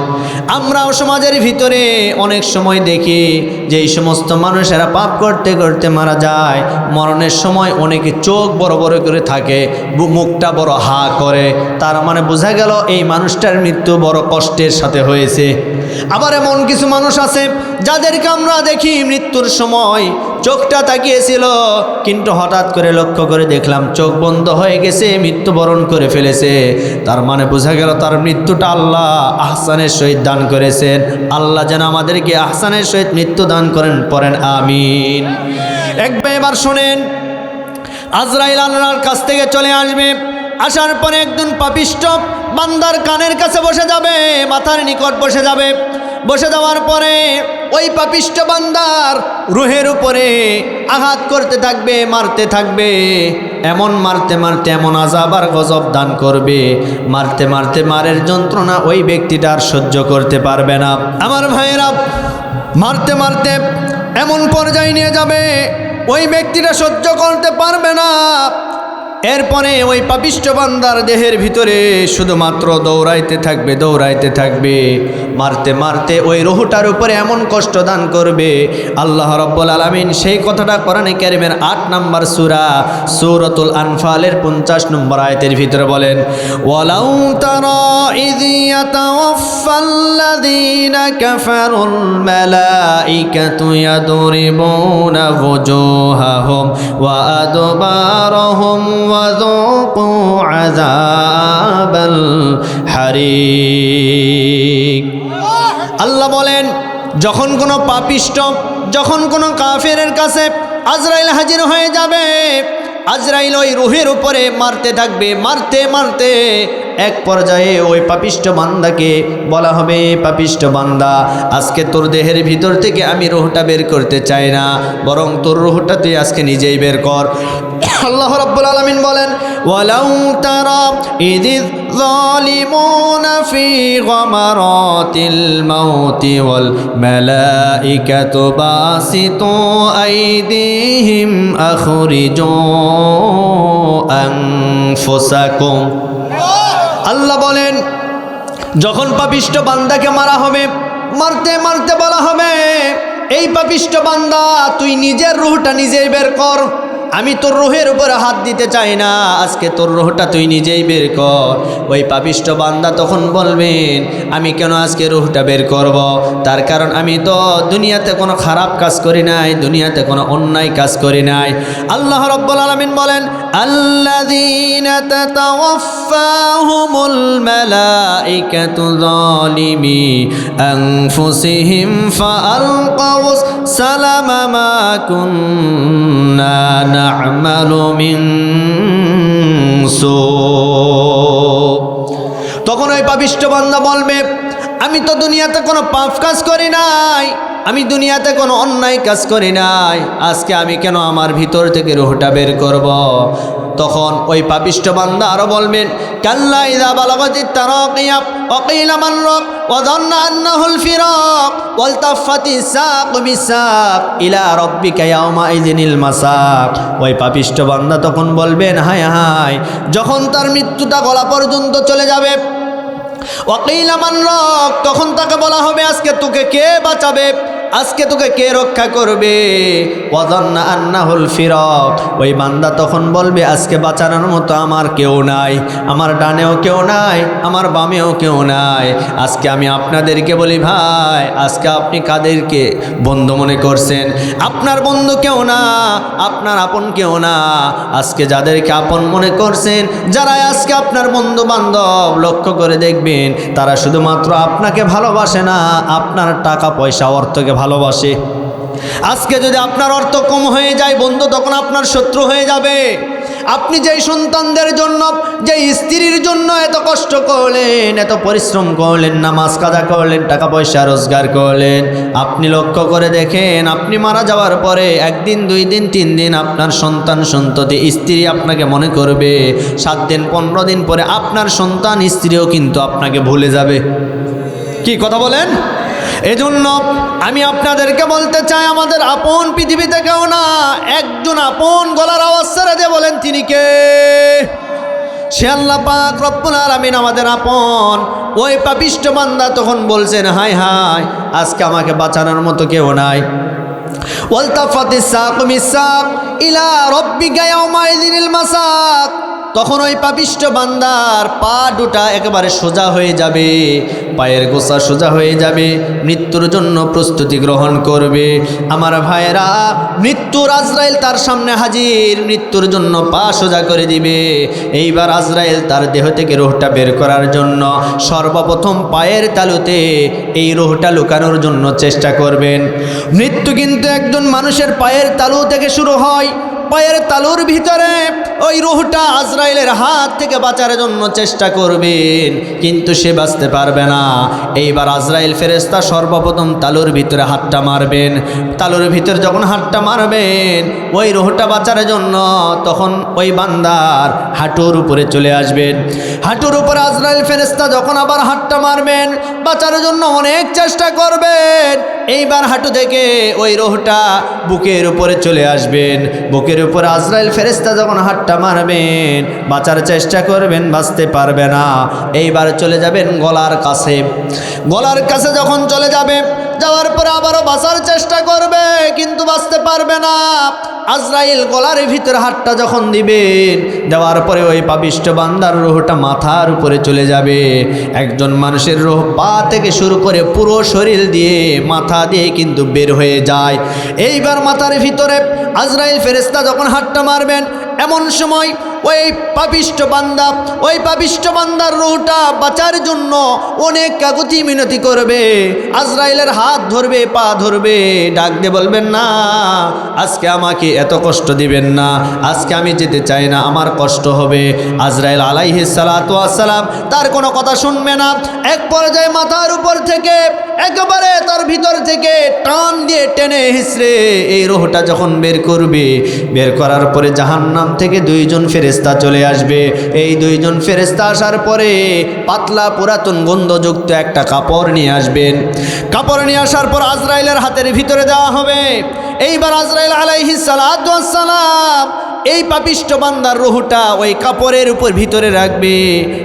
আমরাও সমাজের ভিতরে অনেক সময় দেখি যে এই সমস্ত মানুষেরা পাপ করতে করতে মারা যায়, মরণের সময় অনেকে চোখ বড় বড় করে থাকে, মুখটা বড় হা করে, তার মানে বোঝা গেল এই মানুষটার মৃত্যু বড় কষ্টের সাথে হয়েছে। আবার এমন কিছু মানুষ আছে যাদেরকে আমরা দেখি মৃত্যুর সময় চোখটা তাকিয়েছিল, কিন্তু হঠাৎ করে লক্ষ্য করে দেখলাম চোখ বন্ধ হয়ে গেছে, মৃত্যুবরণ করে ফেলেছে। তার মানে বোঝা গেল তার মৃত্যুটা আল্লাহ আহসানের সহিত দান করেছেন। আল্লাহ যেন আমাদেরকে আহসানের সহিত মৃত্যু দান করেন, পড়েন আমিন। এবার শোনেন, আজরাইল আল্লাহর কাছ থেকে চলে আসবে, আসার পরে একজন পাপিষ্ঠ বান্দার কানের কাছে বসে যাবে, মাথার নিকট বসে যাবে। বসে যাওয়ার পরে ওই পাপিষ্ঠ বান্দার রুহের উপরে আঘাত করতে থাকবে, মারতে থাকবে, এমন মারতে মারতে এমন আযাব আর গজব দান করবে, মারতে মারতে মারের যন্ত্রণা ওই ব্যক্তিটার সহ্য করতে পারবে না। আমার ভাইয়েরা, মারতে মারতে এমন পর্যায়ে নিয়ে যাবে ওই ব্যক্তিটা সহ্য করতে পারবে না। এরপরে ওই পাপিষ্ঠ বান্দার দেহের ভিতরে শুধুমাত্র দৌড়াইতে থাকবে, দৌড়াইতে থাকবে, মারতে মারতে ওই রুহটার উপরে এমন কষ্ট দান করবে। আল্লাহ রাব্বুল আলামিন সেই কথাটা কোরআনে কারীমের ৮ নম্বর সূরা সূরাতুল আনফালের ৫০ নম্বর আয়াতের ভিতরে বলেন, ওয়ালাউ তারা ইয ইয়াতাওয়াফাল্লাযীনা কাফারুল মালাঈকাতু ইয়াদরিবুনা ওয়ুজুহাহুম ওয়া আদবারহুম وذوقوا عذاب الحريق। আল্লাহ বলেন, যখন কোনো পাপিষ্ঠ, যখন কোনো কাফেরের কাছে আজরাইল হাজির হয়ে যাবে, আজরাইল ওই রুহের উপরে মারতে থাকবে, মারতে মারতে এক পর্যায়ে ওই পাপিষ্ঠ বান্দাকে বলা হবে, পাপিষ্ঠ বান্দা, আজকে তোর দেহের ভিতর থেকে আমি রুহটা বের করতে চাই না, বরং তোর রুহটা তুই আজকে নিজেই বের কর। আল্লাহ রাব্বুল আলামিন বলেন, ওয়ালাউ তারা ইযিয যালিমুনা ফি গামারাতিল মাউতি ওয়াল মালাঈকাতু বাসিতু আইদিহিম আখরিজু আনফুসাকুম। আল্লাহ বলেন, যখন পাপিষ্ঠ বান্দাকে মারা হবে, মারতে মারতে বলা হবে, এই পাপিষ্ঠ বান্দা তুই নিজের রুহটা নিজেই বের কর, আমি তোর রুহের উপরে হাত দিতে চাই না, আজকে তোর রুহটা তুই নিজেই বের কর। ওই পাপিষ্ঠ বান্দা তখন বলবেন, আমি কেন আজকে রুহটা বের করব? তার কারণ আমি তো দুনিয়াতে কোনো খারাপ কাজ করি নাই, দুনিয়াতে কোনো অন্যায় কাজ করি নাই। আল্লাহ রাব্বুল আলামিন বলেন, আল্লাযীনা তাতাওয়াফাহুমুল মালাঈকাতু যালিমি আনফুসিহিম ফাআলকাউস সালামা মা কুন্না না'মালু মিন সু। তখন ওই পাপিষ্ঠ বান্দা বলবে, আমি তো দুনিয়াতে কোনো পাপ কাজ করি নাই, আমি দুনিয়াতে কোনো অন্যায় কাজ করি নাই, আজকে আমি কেন আমার ভিতর থেকে রুহটা বের করব? তখন ওই পাপিষ্ঠ বান্দা আরো বলবেন, কাল্লা ইযা বালাগাতিত তারাকিয়া ওয়া কিলা মান রাক ওয়া যান্না আন্নাহুল ফিরাক ওয়ালতাফাতিস সাক বিসাক ইলা রাব্বিকা ইয়াওমা ইযিনিল মাসাক। ওই পাপিষ্ঠ বান্দা তখন বলবেন, হায় হায়, যখন তার মৃত্যুটা গলা পর্যন্ত চলে যাবে, ওয়াকিলা মান রাক, তখন তাকে বলা হবে আজকে তোকে কে বাঁচাবে, আজকে তোকে কে রক্ষা করবে। ওয়াযান্না আন্নাহুল ফিরাক, ওই বান্দা তখন বলবে আজকে বাঁচানোর মতো আমার কেউ নাই, আমার ডানেও কেউ নাই, আমার বামেও কেউ নাই। আজকে আমি আপনাদেরকে বলি ভাই, আজকে আপনি কাদেরকে বন্ধু মনে করছেন? আপনার বন্ধু কেউ না, আপনার আপন কেউ না। আজকে যাদেরকে আপন মনে করছেন, যারা আজকে আপনার বন্ধু বান্ধব, লক্ষ্য করে দেখবেন তারা শুধুমাত্র আপনাকে ভালোবাসে না, আপনার টাকা পয়সা অর্থকে ভালোবাসে। আজকে যদি আপনার অর্থ কম হয়ে যায়, বন্ধু তখন আপনার শত্রু হয়ে যাবে। আপনি যেই সন্তানদের জন্য, যেই স্ত্রীর জন্য এত কষ্ট করলেন, এত পরিশ্রম করলেন, নামাজ কাজা করলেন, টাকা পয়সা রোজগার করলেন, আপনি লক্ষ্য করে দেখেন আপনি মারা যাওয়ার পরে 1 দিন 2 দিন 3 দিন আপনার সন্তান সন্ততি স্ত্রী আপনাকে মনে করবে, 7 দিন 15 দিন পরে আপনার সন্তান স্ত্রীও কিন্তু আপনাকে ভুলে যাবে। কি কথা বলেন? এজন্য আমি আপনাদেরকে বলতে চাই, আমাদের আপন পৃথিবীতে কেউ না, একজন আপন গলার আওয়াজ ছেড়ে দিয়ে বলেন তিনি কে? সে আল্লাহ পাক রব্বুল আলামিন আমাদের আপন। ওই পাপিষ্ঠ বান্দা তখন বলছেন হায় হায়, আজকে আমাকে বাঁচানোর মতো কেউ নাই। ওয়ালতাফাতিস সাকু মিসাক ইলা রাব্বিকা ইয়াউমাইযিনিল মাসাক, তখন ওই পাপিষ্ঠ বান্দার পা দুটা একেবারে সোজা হয়ে যাবে, পায়ের গোছা সোজা হয়ে যাবে, মৃত্যুর জন্য প্রস্তুতি গ্রহণ করবে। আমার ভাইয়েরা, মৃত্যুর আজরাইল তার সামনে হাজির, মৃত্যুর জন্য পা সোজা করে দিবে। এইবার আজরাইল তার দেহ থেকে রূহটা বের করার জন্য সর্বপ্রথম পায়ের তালুতে এই রূহটা লুকানোর জন্য চেষ্টা করবেন। মৃত্যু কিন্তু একজন মানুষের পায়ের তালু থেকে শুরু হয়। পায়ের তালুর ভিতরে ওই রূহটা আজরাইলের হাত থেকে বাঁচার জন্য চেষ্টা করবেন, কিন্তু সে বাঁচতে পারবে না। এইবার আজরাইল ফেরেশতা সর্বপ্রথম তালুর ভিতরে হাতটা মারবেন। তালুর ভিতরে যখন হাতটা মারবেন ওই রূহটা বাঁচার জন্য, তখন ওই বান্দার হাঁটুর উপরে চলে আসবেন। হাঁটুর উপরে আজরাইল ফেরেশতা যখন আবার হাতটা মারবেন, বাঁচার জন্য অনেক চেষ্টা করবেন। এইবার হাঁটু থেকে ওই রূহটা বুকের উপরে চলে আসবেন। বুকের উপর আজরাইল ফেরেশতা যখন হাতটা মারবেন, বাঁচার চেষ্টা করবেন, বাঁচতে পারবে না। এইবার চলে যাবেন গলার কাছে। গলার কাছে যখন চলে যাবে, যাওয়ার পরে আবারও বাঁচার চেষ্টা করবে, কিন্তু বাঁচতে পারবে না। আজরাইল গলার ভিতরে হাতটা যখন দিবেন, দেওয়ার পরে ওই পাপিষ্ঠ বান্দার রূহটা মাথার উপরে চলে যাবে। একজন মানুষের রূহ পা থেকে শুরু করে পুরো শরীর দিয়ে, মাথা দিয়ে কিন্তু বের হয়ে যায়। এইবার মাথার ভিতরে আজরাইল ফেরেশতা যখন হাতটা মারবেন, এমন সময় ওই পাপিষ্ঠ বান্দার রূহটা বাঁচার জন্য অনেক কাকুতি মিনতি করবে। আজরাইলের হাত ধরবে, পা ধরবে, ডাক দিয়ে বলবেন না, আজকে আমাকে এত কষ্ট দিবেন না, আজকে আমি যেতে চাই না, আমার কষ্ট হবে। আজরাইল আলাইহিস সালাতু ওয়াস সালাম তার কোনো কথা শুনবে না। এক পর্যায়ে মাথার উপর থেকে একেবারে তার ভিতর থেকে টান দিয়ে টেনে হিঁচড়ে এই রূহটা যখন বের করবে, বের করার পরে জাহান্নাম থেকে 2 জন ফেরেশতা চলে আসবে। এই 2 জন ফেরেশতা আসার পরে পাতলা পুরাতন গন্ধযুক্ত একটা কাপড় নিয়ে আসবেন। কাপড় নিয়ে আসার পর আজরাইলের হাতের ভিতরে দেওয়া হবে। এইবার আজরাইল আলাইহিস সালাতু ওয়াস সালাম এই পাপিষ্ঠ বান্দার রূহটা ওই কাপড়ের উপর ভিতরে রাখবে।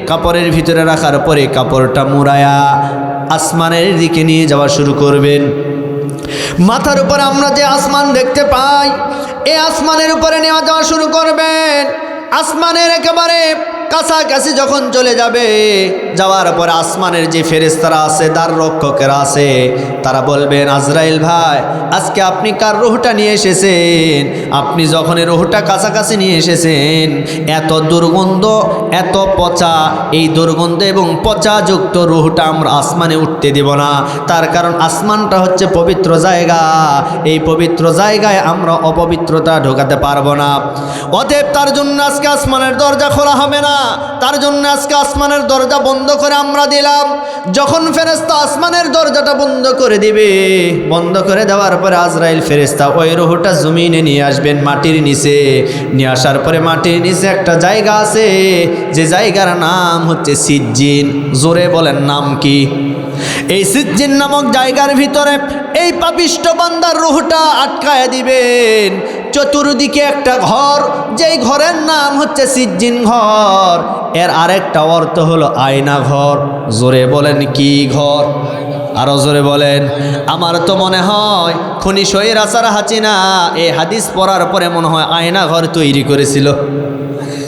কাপড়ের ভিতরে রাখার পরে কাপড়টা মুড়ায়া আসমানের দিকে নিয়ে যাওয়া শুরু করবেন। মাথার উপর আমরা যে আসমান দেখতে পাই, এই আসমানের উপরে নেওয়া যাওয়া শুরু করবেন। আসমানের একেবারে কাছাকাছি যখন চলে যাবে, যাওয়ার পরে আসমানের যে ফেরেশতারা আছে, দ্বার রক্ষকেরা আছে, তারা বলবেন আজরাইল ভাই, আজকে আপনি কার রূহটা নিয়ে এসেছেন? আপনি যখন এই রূহটা কাছাকাছি নিয়ে এসেছেন, এত দুর্গন্ধ, এত পচা, এই দুর্গন্ধ এবং পচাযুক্ত রূহটা আমরা আসমানে উঠতে দেব না। তার কারণ আসমানটা হচ্ছে পবিত্র জায়গা, এই পবিত্র জায়গায় আমরা অপবিত্রতা ঢোকাতে পারবো না। অতএব তার জন্য আজকে আসমানের দরজা খোলা হবে না, তার জন্য আজকে আসমানের দরজা বন্ধ করে আমরা দিলাম। যখন ফেরেশতা আসমানের দরজাটা বন্ধ করে দিবে, বন্ধ করে দেওয়ার পরে আজরাইল ফেরেশতা ওই রূহটা জমিনে নিয়ে আসবেন, মাটির নিচে নিয়ে আসার পরে মাটির নিচে একটা জায়গা আছে, যে জায়গার নাম হচ্ছে সিজ্জিন। জোরে বলেন নাম কি? এই সিজ্জিন নামক জায়গার ভিতরে এই পাপিষ্ঠ বান্দার রূহটা আটকায় দিবেন। চতুর্দিকে একটা ঘর, যেই ঘরের নাম হচ্ছে সিজ্জিন ঘর। এর আরেকটা অর্থ হলো আয়না ঘর। জোরে বলেন কি ঘর? আরো জোরে বলেন। আমার তো মনে হয় খনি স্বৈরাচার হাসিনা এই হাদিস পড়ার পরে মনে হয় আয়না ঘর তৈরি করেছিল।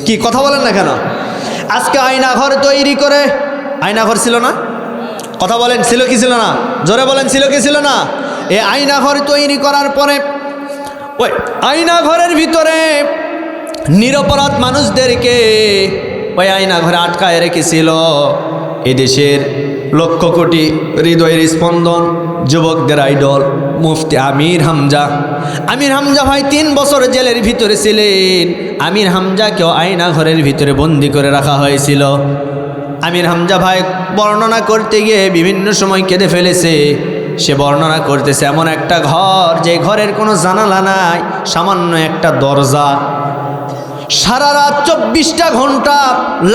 কি কথা বলেন না কেন? আজকে আয়না ঘর তৈরি করে, আয়না ঘর ছিল না? কথা বলেন, ছিল কি ছিল না? জোরে বলেন, ছিল কি ছিল না? এই আয়না ঘর তৈরি করার পরে ওই আয়না ঘরের ভিতরে নিরপরাধ মানুষদেরকে ওই আয়না ঘরে আটকায় রেখেছিল। এদেশের লক্ষ কোটি হৃদয়ের স্পন্দন, যুবকদের আইডল মুফতি আমির হামজা। আমির হামজা ভাই 3 বছর জেলের ভিতরে ছিলেন। আমির হামজাকেও আয়না ঘরের ভিতরে বন্দি করে রাখা হয়েছিল। আমির হামজা ভাই বর্ণনা করতে গিয়ে বিভিন্ন সময় কেঁদে ফেলেছে। সে বর্ণনা করতেছে এমন একটা ঘর, যে ঘরের কোনো জানালা নাই, সামান্য একটা দরজা। সারা রাত 24টা ঘন্টা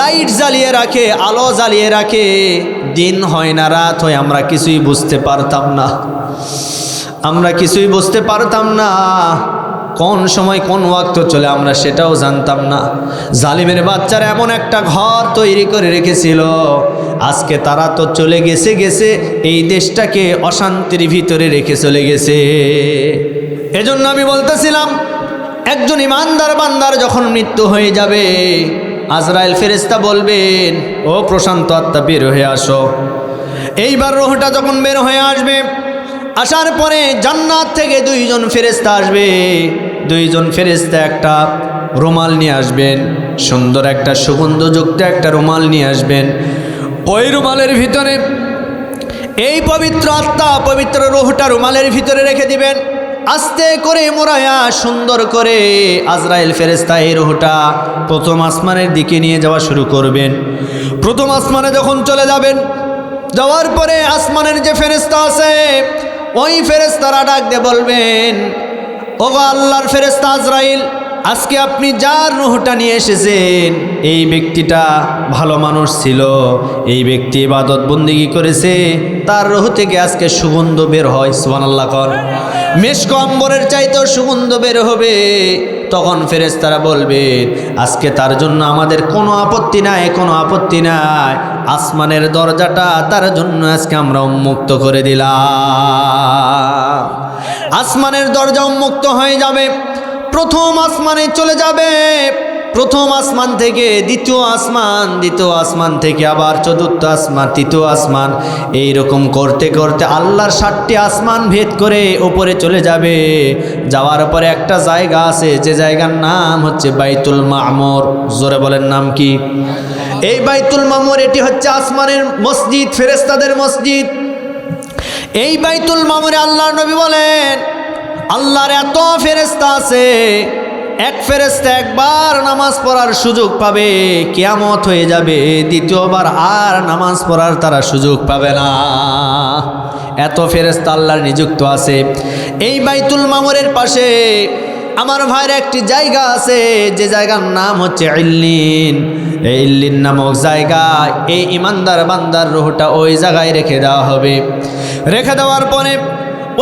লাইট জ্বালিয়ে রাখে, আলো জ্বালিয়ে রাখে। দিন হয় না রাত হয়, আমরা কিছুই বুঝতে পারতাম না। আমরা কিছুই বুঝতে পারতাম না। কোন সময় কোন ওয়াক্ত চলে আমরা সেটাও জানতাম না। জালিমের বাচ্চারা এমন একটা ঘর তৈরি করে রেখেছিল। আজকে তারা তো চলে গেছে, এই দেশটাকে অশান্তির ভিতরে রেখে চলে গেছে। এজন্য আমি বলতেছিলাম, একজন ইমানদার বান্দার যখন মৃত্যু হয়ে যাবে, আজরাইল ফেরেশতা বলবেন, ও প্রশান্ত আত্মা বের হয়ে আসো। এইবার রূহটা যখন বের হয়ে আসবে, আসার পরে জান্নাত থেকে 2 জন ফেরেশতা আসবে। 2 জন ফেরেশতা একটা রুমাল নিয়ে আসবেন, সুন্দর একটা সুগন্ধযুক্ত একটা রুমাল নিয়ে আসবেন। ওই রুমালের ভিতরে এই পবিত্র আত্মা, পবিত্র রূহটা রুমালের ভিতরে রেখে দিবেন। আস্তে করে মোড়ায়া সুন্দর করে আজরাইল ফেরেশতা এই রূহটা প্রথম আসমানের দিকে নিয়ে যাওয়া শুরু করবেন। প্রথম আসমানে যখন চলে যাবেন, যাওয়ার পরে আসমানের যে ফেরেশতা আছে, ওই ফেরেশতারা ডাক দিয়ে বলবেন, ওগো আল্লাহর ফেরেশতা আজরাইল, আজকে আপনি যার রূহটা নিয়ে এসেছেন, এই ব্যক্তিটা ভালো মানুষ ছিল, এই ব্যক্তি ইবাদত বন্দেগী করেছে, তার রূহ থেকে আজকে সুগন্ধ বের হয়। সুবহানাল্লাহ কর। মেশক আম্বরের চাইতেও সুগন্ধ বের হবে। তখন ফেরেশতারা বলবেন, আজকে তার জন্য আমাদের কোনো আপত্তি নাই, কোনো আপত্তি নাই। আসমানের দরজাটা তার জন্য আজকে আমরা উন্মুক্ত করে দিলাম। আসমানের দরজা উন্মুক্ত হয়ে যাবে, প্রথম আসমানে চলে যাবে। প্রথম আসমান থেকে দ্বিতীয় আসমান, দ্বিতীয় আসমান থেকে আবার চতুর্থ আসমান, তৃতীয় আসমান, এই রকম করতে করতে আল্লাহর 7টি আসমান ভেদ করে উপরে চলে যাবে। যাওয়ার পরে একটা জায়গা আছে, যে জায়গার নাম হচ্ছে বাইতুল মামুর। জোরে বলেন, নাম কি? এই বাইতুল মামুর, এটি হচ্ছে আসমানের মসজিদ, ফেরেশতাদের মসজিদ। এই বাইতুল মামুরে আল্লাহর নবী বলেন, আল্লাহর এত ফেরেশতা আছে, এক ফেরেশতা একবার নামাজ পড়ার সুযোগ পাবে, কিয়ামত হয়ে যাবে, দ্বিতীয়বার আর নামাজ পড়ার তারা সুযোগ পাবে না। এত ফেরেশতা আল্লাহর নিযুক্ত আছে। এই বাইতুল মামুরের পাশে আমার ভাইয়ের একটি জায়গা আছে, যে জায়গার নাম হচ্ছে ইল্লিন। এই ইল্লিন নামক জায়গায় এই ইমানদার বান্দার রূহটা ওই জায়গায় রেখে দেওয়া হবে। রেখে দেওয়ার পরে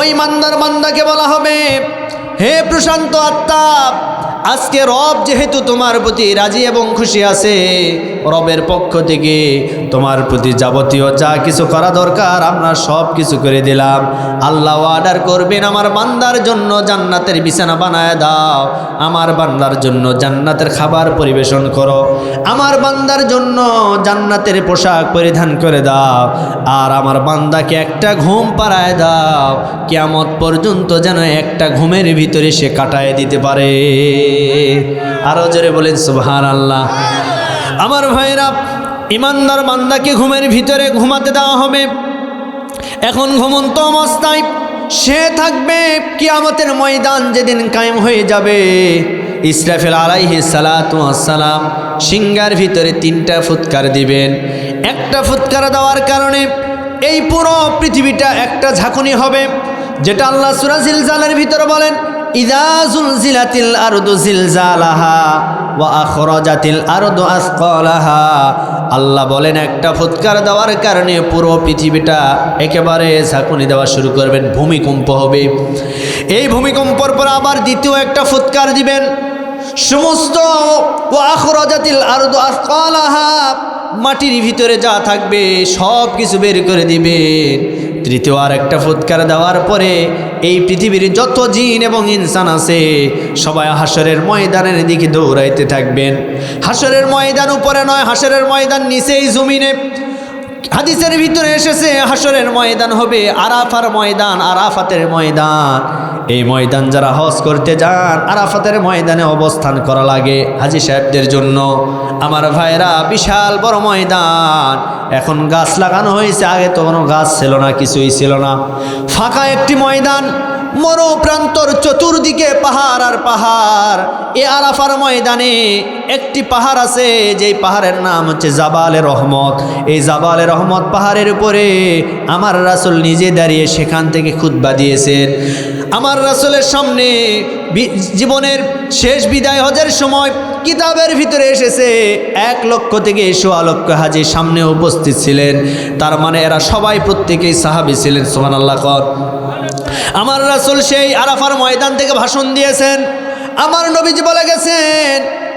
ওই ইমানদার বান্দাকে বলা হবে, হে প্রশান্ত আত্মা, আজকে রব যেহেতু তোমার প্রতি রাজি এবং খুশি আছে, রবের পক্ষ থেকে তোমার প্রতি যাবতীয় যা কিছু করা দরকার আমরা সব কিছু করে দিলাম। আল্লাহ অর্ডার করবেন, আমার বান্দার জন্য জান্নাতের বিছানা বানায় দাও, আমার বান্দার জন্য জান্নাতের খাবার পরিবেশন করো, আমার বান্দার জন্য জান্নাতের পোশাক পরিধান করে দাও, আর আমার বান্দাকে একটা ঘুম পাড়ায় দাও, কিয়ামত পর্যন্ত যেন একটা ঘুমের ভিতরে সে কাটায় দিতে পারে। আরো জোরে বলেন সুবহানাল্লাহ। আমার ভাইরা, ইমানদার বান্দাকে ঘুমের ভিতরে ঘুমাতে দেওয়া হবে। এখন ঘুমন্ত অবস্থায় সে থাকবে কিয়ামতের ময়দান যেদিন কায়েম হয়ে যাবে। ইসরাফিল আলাইহিস সালাতু ওয়াস সালাম সিংহার ভিতরে 3টা ফুৎকার দিবেন। একটা ফুৎকার দেওয়ার কারণে এই পুরো পৃথিবীটা একটা ঝাঁকুনি হবে, যেটা আল্লাহ সূরা জিলজালের ভিতরে বলেন, ইযা যুলজিলাতিল আরদু জিলজালাহা ওয়া আখরাজাতিল আরদু আসকালাহা। আল্লাহ বলেন, একটা ফুৎকার দেওয়ার কারণে পুরো পৃথিবীটা একেবারে ঝাঁকুনি দেওয়া শুরু করবেন, ভূমিকম্প হবে। এই ভূমিকম্পর পর আবার দ্বিতীয় একটা ফুৎকার দিবেন, সমস্ত ওয়া আখরাজাতিল আরদু আসকালাহা, মাটির ভিতরে যা থাকবে সব কিছু বের করে দিবেন। তৃতীয় আর একটা ফুৎকার দেওয়ার পরে এই পৃথিবীর যত জিন এবং ইনসান আছে সবাই হাসরের ময়দানের দিকে দৌড়াইতে থাকবেন। হাসরের ময়দান উপরে নয়, হাসরের ময়দান নিচেই জমিনে। হাদিসের ভিতরে এসেছে হাসরের ময়দান হবে আরাফার ময়দান, আরাফাতের ময়দান। এই ময়দান যারা হজ করতে যান আরাফাতের ময়দানে অবস্থান করা লাগে হাজী সাহেবদের জন্য। আমার ভাইরা, বিশাল বড় ময়দান। এখন গাছ লাগানো হয়েছে, আগে তো কোনো গাছ ছিল না, কিছুই ছিল না, ফাঁকা একটি ময়দান। মরুপ্রান্তর চতুর্দিকে পাহাড় আর পাহাড়। এ আরাফার ময়দানে একটি পাহাড় আছে, যেই পাহাড়ের নাম হচ্ছে জাবালে রহমত। এই জাবালে রহমত পাহাড়ের উপরে আমার রাসূল নিজে দাঁড়িয়ে সেখান থেকে খুতবা দিয়েছেন। আমার রাসূলের সামনে জীবনের শেষ বিদায় হজের সময় কিতাবের ভিতরে এসেছে 1 লক্ষ থেকে 1.25 লক্ষ হাজী সামনে উপস্থিত ছিলেন। তার মানে এরা সবাই প্রত্যেকেই সাহাবী ছিলেন। সুবহানাল্লাহ। আমার রাসূল সেই আরাফার ময়দান থেকে ভাষণ দিয়েছেন। আমার নবীজি বলে গেছেন,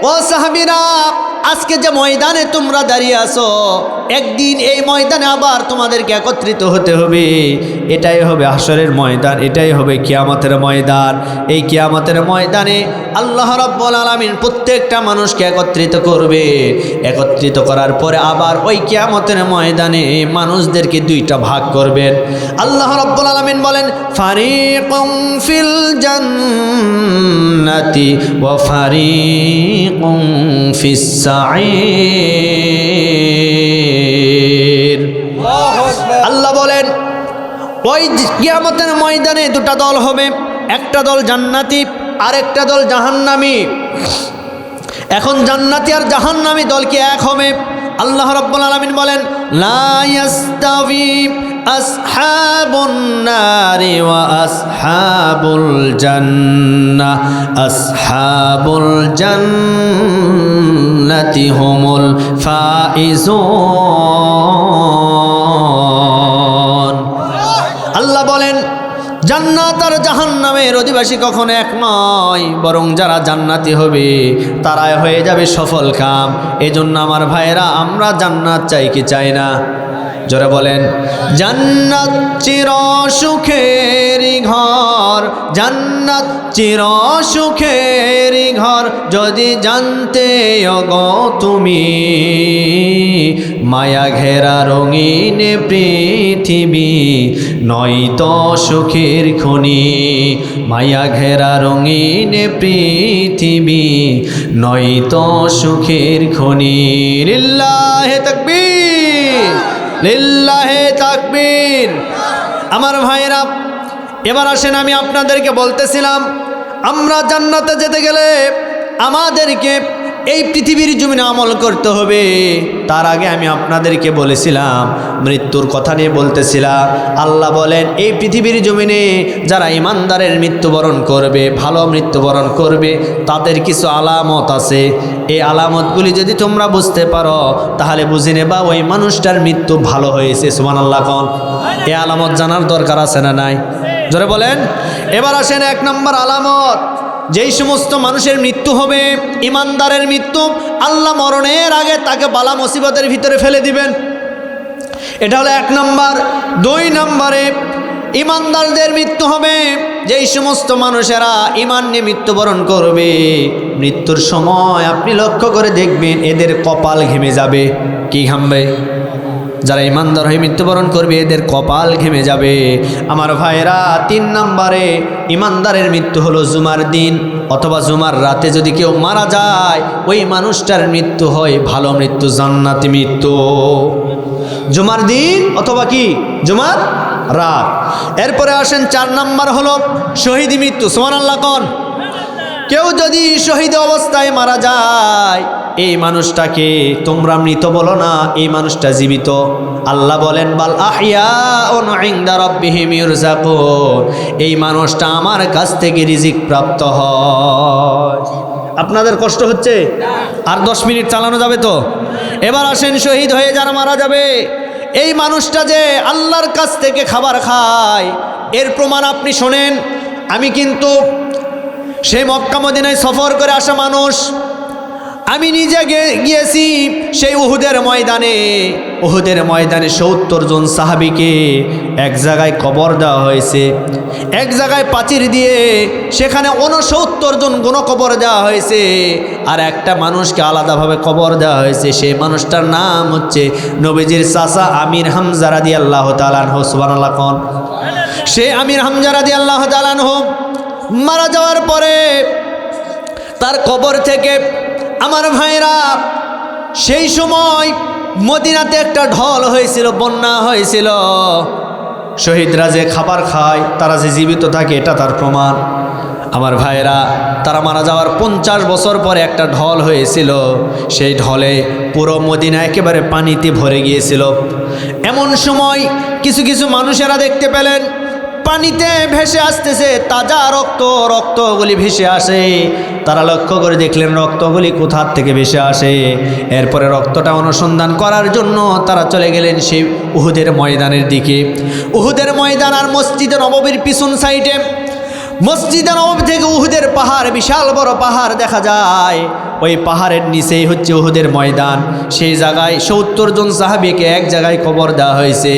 ও সাহাবীরা, আজকে যে ময়দানে তোমরা দাঁড়িয়ে আছো, একদিন এই ময়দানে আবার তোমাদেরকে একত্রিত হতে হবে। এটাই হবে হাসরের ময়দান, এটাই হবে কিয়ামতের ময়দান। এই কিয়ামতের ময়দানে আল্লাহ রাব্বুল আলামিন প্রত্যেকটা মানুষকে একত্রিত করবে। একত্রিত করার পরে আবার ওই কিয়ামতের ময়দানে মানুষদেরকে 2টা ভাগ করবেন। আল্লাহ রাব্বুল আলামিন বলেন, ফারিকুম ফিল জান্নাতি ওয়া ফারিকুম ফিস সাঈর। আল্লাহ বলেন, ওই কিয়ামতের ময়দানে 2টা দল হবে, একটা দল জান্নাতি আর একটা দল জাহান্নামী। এখন জান্নাতি আর জাহান্নামী দল কি এক হবে? আল্লাহ রাব্বুল আলামিন বলেন, লা ইয়াস্তাবি আসহাবুন নারি ওয়া আসহাবুল জান্নাহ, আসহাবুল জান্নাতি হুমুল ফাইজুন। আল্লাহ বলেন, জান্নাত আর জাহান্নামের অধিবাসী কখনো এক নয়, বরং যারা জান্নাতি হবে তারাই হয়ে যাবে সফল কাম। এজন্য আমার ভাইরা, আমরা জান্নাত চাই কি চাই না? জোরে বলেন। জান্নাত চির সুখের ঘর, জান্নাত চির সুখের ঘর, যদি জানতে ওগো তুমি, মায়া ঘেরা রঙিন পৃথিবী নয়তো সুখের খনি। মায়া ঘেরা রঙিন পৃথিবী নয়তো সুখের খনি। লিল্লাহে তাকবীর, লিল্লাহে তাকবীর। আমার ভাইরা, এবার আসেন, আমি আপনাদেরকে বলতেছিলাম, আমরা জান্নাতে যেতে গেলে আমাদেরকে এই পৃথিবীর জমিনে আমল করতে হবে। তার আগে আমি আপনাদেরকে বলেছিলাম, মৃত্যুর কথা নিয়ে বলতেছিলাম। আল্লাহ বলেন, এই পৃথিবীর জমিনে যারা ইমানদারের মৃত্যুবরণ করবে, ভালো মৃত্যুবরণ করবে, তাদের কিছু আলামত আছে। এই আলামতগুলি যদি তোমরা বুঝতে পারো তাহলে বুঝে নেবা ওই মানুষটার মৃত্যু ভালো হয়েছে। সুবহানাল্লাহ। কোন এই আলামত জানার দরকার আছে না নাই? জোরে বলেন। এবার আসেন 1 নম্বর আলামত, যেই সমস্ত মানুষের মৃত্যু হবে, ইমানদারের মৃত্যু, আল্লাহ মরণের আগে তাকে বালা মুসিবতের ভিতরে ফেলে দিবেন। এটা হলো 1 নম্বর। 2 নম্বরে ইমানদারদের মৃত্যু হবে, যেই সমস্ত মানুষেরা ইমান নিয়ে মৃত্যুবরণ করবে, মৃত্যুর সময় আপনি লক্ষ্য করে দেখবেন এদের কপাল ঘেমে যাবে। কি ঘামবে? যারা ইমানদার হয়ে মৃত্যুবরণ করবে এদের কপাল ঘেমে যাবে। আমার ভাইরা, 3 নম্বরে ইমানদারের মৃত্যু হলো জুমার দিন অথবা জুমার রাতে যদি কেউ মারা যায়, ওই মানুষটার মৃত্যু হয় ভালো মৃত্যু, জান্নাতি মৃত্যু। জুমার দিন অথবা কি জুমার রাত। এরপরে আসেন 4 নম্বর হলো শহীদি মৃত্যু। সুবহানাল্লাহ। কোন কেউ যদি শহীদ অবস্থায় মারা যায়, এই মানুষটাকে তোমরা মৃত বলো না, এই মানুষটা জীবিত। আল্লাহ বলেন, বাল আহইয়াউন ইনদা রাব্বিহিম ইরযাকুন, এই মানুষটা আমার কাছ থেকে রিজিক প্রাপ্ত হয়। আপনাদের কষ্ট হচ্ছে? আর 10 মিনিট চালানো যাবে তো? এবার আসেন, শহীদ হয়ে যারা মারা যাবে, এই মানুষটা যে আল্লাহর কাছ থেকে খাবার খায়, এর প্রমাণ আপনি শোনেন। আমি কিন্তু সেই মক্কা মদিনায় সফর করে আসা মানুষ। আমি নিজে গিয়েছি সেই উহুদের ময়দানে। উহুদের ময়দানে ৭০ জন সাহাবীকে এক জায়গায় কবর দেওয়া হয়েছে, এক জায়গায় প্রাচীর দিয়ে সেখানে ৬৯ জন গণকবর দেওয়া হয়েছে, আর একটা মানুষকে আলাদাভাবে কবর দেওয়া হয়েছে। সেই মানুষটার নাম হচ্ছে নবীজির চাচা আমির হামজা রাদিয়াল্লাহু তাআলা আনহু। সুবহানাল্লাহ কোন। সেই আমির হামজা রাদিয়াল্লাহু তাআলা আনহু মারা যাওয়ার পরে তার কবর থেকে আমার ভাইরা, সেই সময় মদিনাতে একটা ঢল হয়েছিল, বন্যা হয়েছিল। শহীদরা যে খাবার খায়, তারা যে জীবিত থাকে, এটা তার প্রমাণ। আমার ভাইরা, তারা মারা যাওয়ার 50 বছর পরে একটা ঢল হয়েছিল। সেই ঢলে পুরো মদিনা একেবারে পানিতে ভরে গিয়েছিল। এমন সময় কিছু কিছু মানুষেরা দেখতে পেলেন পানিতে ভেসে আসতেছে তাজা রক্ত, রক্তগুলি ভেসে আসে। তারা লক্ষ্য করে দেখলেন রক্তগুলি কোথার থেকে ভেসে আসে। এরপরে রক্তটা অনুসন্ধান করার জন্য তারা চলে গেলেন সেই উহুদের ময়দানের দিকে। উহুদের ময়দান আর মসজিদে নববীর পিছন সাইডে, মসজিদে নববী থেকে উহুদের পাহাড়, বিশাল বড় পাহাড় দেখা যায়। ওই পাহাড়ের নিচেই হচ্ছে উহুদের ময়দান। সেই জায়গায় ৭০ জন সাহাবীকে এক জায়গায় কবর দেওয়া হয়েছে।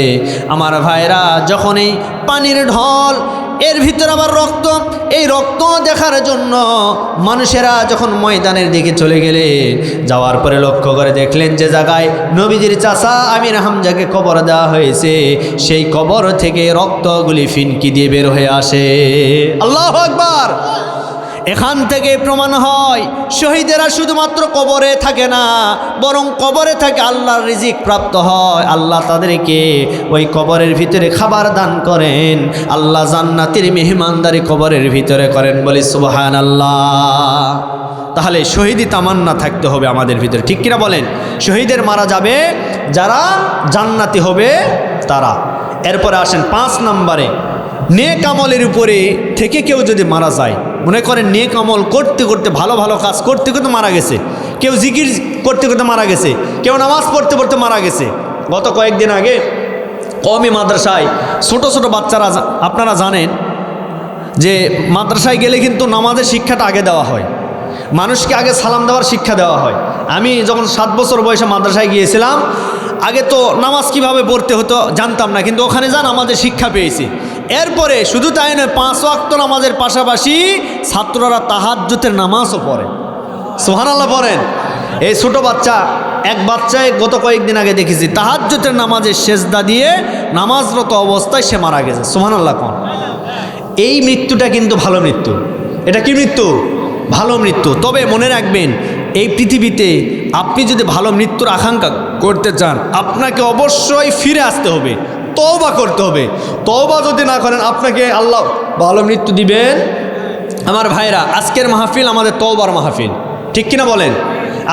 আমার ভাইরা, যখন এই পানির ঢল, এর ভিতর আবার রক্ত, এই রক্ত দেখার জন্য মানুষেরা যখন ময়দানের দিকে চলে গেলে, যাওয়ার পরে লক্ষ্য করে দেখলেন যে জায়গায় নবীজির চাচা আমির হামজাকে কবর দেওয়া হয়েছে, সেই কবর থেকে রক্তগুলি ফিনকি দিয়ে বের হয়ে আসে। আল্লাহু আকবার। এখান থেকে প্রমাণ হয় শহীদেরা শুধুমাত্র কবরে থাকে না, বরং কবরে থাকে আল্লাহর রিজিক প্রাপ্ত হয়। আল্লাহ তাদেরকে ওই কবরের ভিতরে খাবার দান করেন। আল্লাহ জান্নাতের মেহমানদারি কবরের ভিতরে করেন। বলি সুবহানাল্লাহ। তাহলে শহীদি তামান্না থাকতে হবে আমাদের ভিতরে, ঠিক কিনা বলেন? শহীদের মারা যাবে যারা, জান্নাতি হবে তারা। এরপরে আসেন 5 নম্বরে, নেক আমলের উপরে থেকে কেউ যদি মারা যায়, মনে করেন নেক আমল করতে করতে, ভালো ভালো কাজ করতে করতে মারা গেছে, কেউ জিকির করতে করতে মারা গেছে, কেউ নামাজ পড়তে পড়তে মারা গেছে। গত কয়েকদিন আগে কওমি মাদ্রাসায় ছোট ছোট বাচ্চারা, আপনারা জানেন যে মাদ্রাসায় গেলে কিন্তু নামাজের শিক্ষাটা আগে দেওয়া হয়, মানুষকে আগে সালাম দেওয়ার শিক্ষা দেওয়া হয়। আমি যখন 7 বছর বয়সে মাদ্রাসায় গিয়েছিলাম, আগে তো নামাজ কিভাবে পড়তে হতো জানতাম না, কিন্তু ওখানে যা নামাজের শিক্ষা পেয়েছি। এরপরে শুধু তাই নয়, 5 ওয়াক্ত নামাজের পাশাপাশি ছাত্ররা তাহাজ্জুদের নামাজও পড়ে। সুবহানাল্লাহ পড়েন। এই ছোট বাচ্চা, এক বাচ্চায় গত কয়েকদিন আগে দেখেছি তাহাজ্জুদের নামাজের সেজদা দিয়ে নামাজরত অবস্থায় সে মারা গেছে। সুবহানাল্লাহ কোন। এই মৃত্যুটা কিন্তু ভালো মৃত্যু। এটা কি মৃত্যু? ভালো মৃত্যু। তবে মনে রাখবেন, এই পৃথিবীতে আপনি যদি ভালো মৃত্যুর আকাঙ্ক্ষা করতে চান, আপনাকে অবশ্যই ফিরে আসতে হবে, তওবা করতে হবে। তওবা যদি না করেন, আপনাকে আল্লাহ ভালো মৃত্যু দিবেন। আমার ভাইরা, আজকের মাহফিল আমাদের তওবার মাহফিল, ঠিক কিনা বলেন?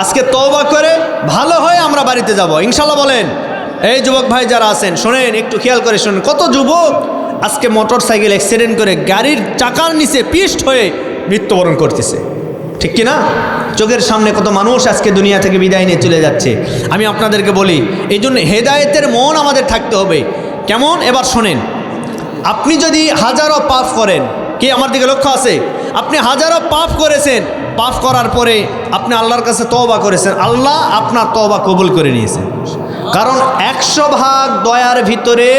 আজকে তওবা করে ভালো হয়ে আমরা বাড়িতে যাব ইনশাল্লাহ। বলেন। এই যুবক ভাই যারা আছেন, শোনেন, একটু খেয়াল করে শোনেন। কত যুবক আজকে মোটর সাইকেল অ্যাক্সিডেন্ট করে গাড়ির চাকার নিচে পিষ্ট হয়ে মৃত্যুবরণ করতেছে, ঠিক কিনা? চোখের সামনে কত মানুষ আজকে দুনিয়া থেকে বিদায় নিয়ে চলে যাচ্ছে। আমি আপনাদেরকে বলি, এই জন্য হেদায়েতের মন আমাদের থাকতে হবে। কেমন? এবার শোনেন, আপনি যদি হাজারো পাপ করেন, কি আমার দিকে লক্ষ্য আছে? আপনি হাজারো পাপ করেছেন, পাপ করার পরে আপনি আল্লাহর কাছে তওবা করেছেন, আল্লাহ আপনার তওবা কবুল করে নিয়েছেন। কারণ 100 ভাগ দয়ার ভিতরে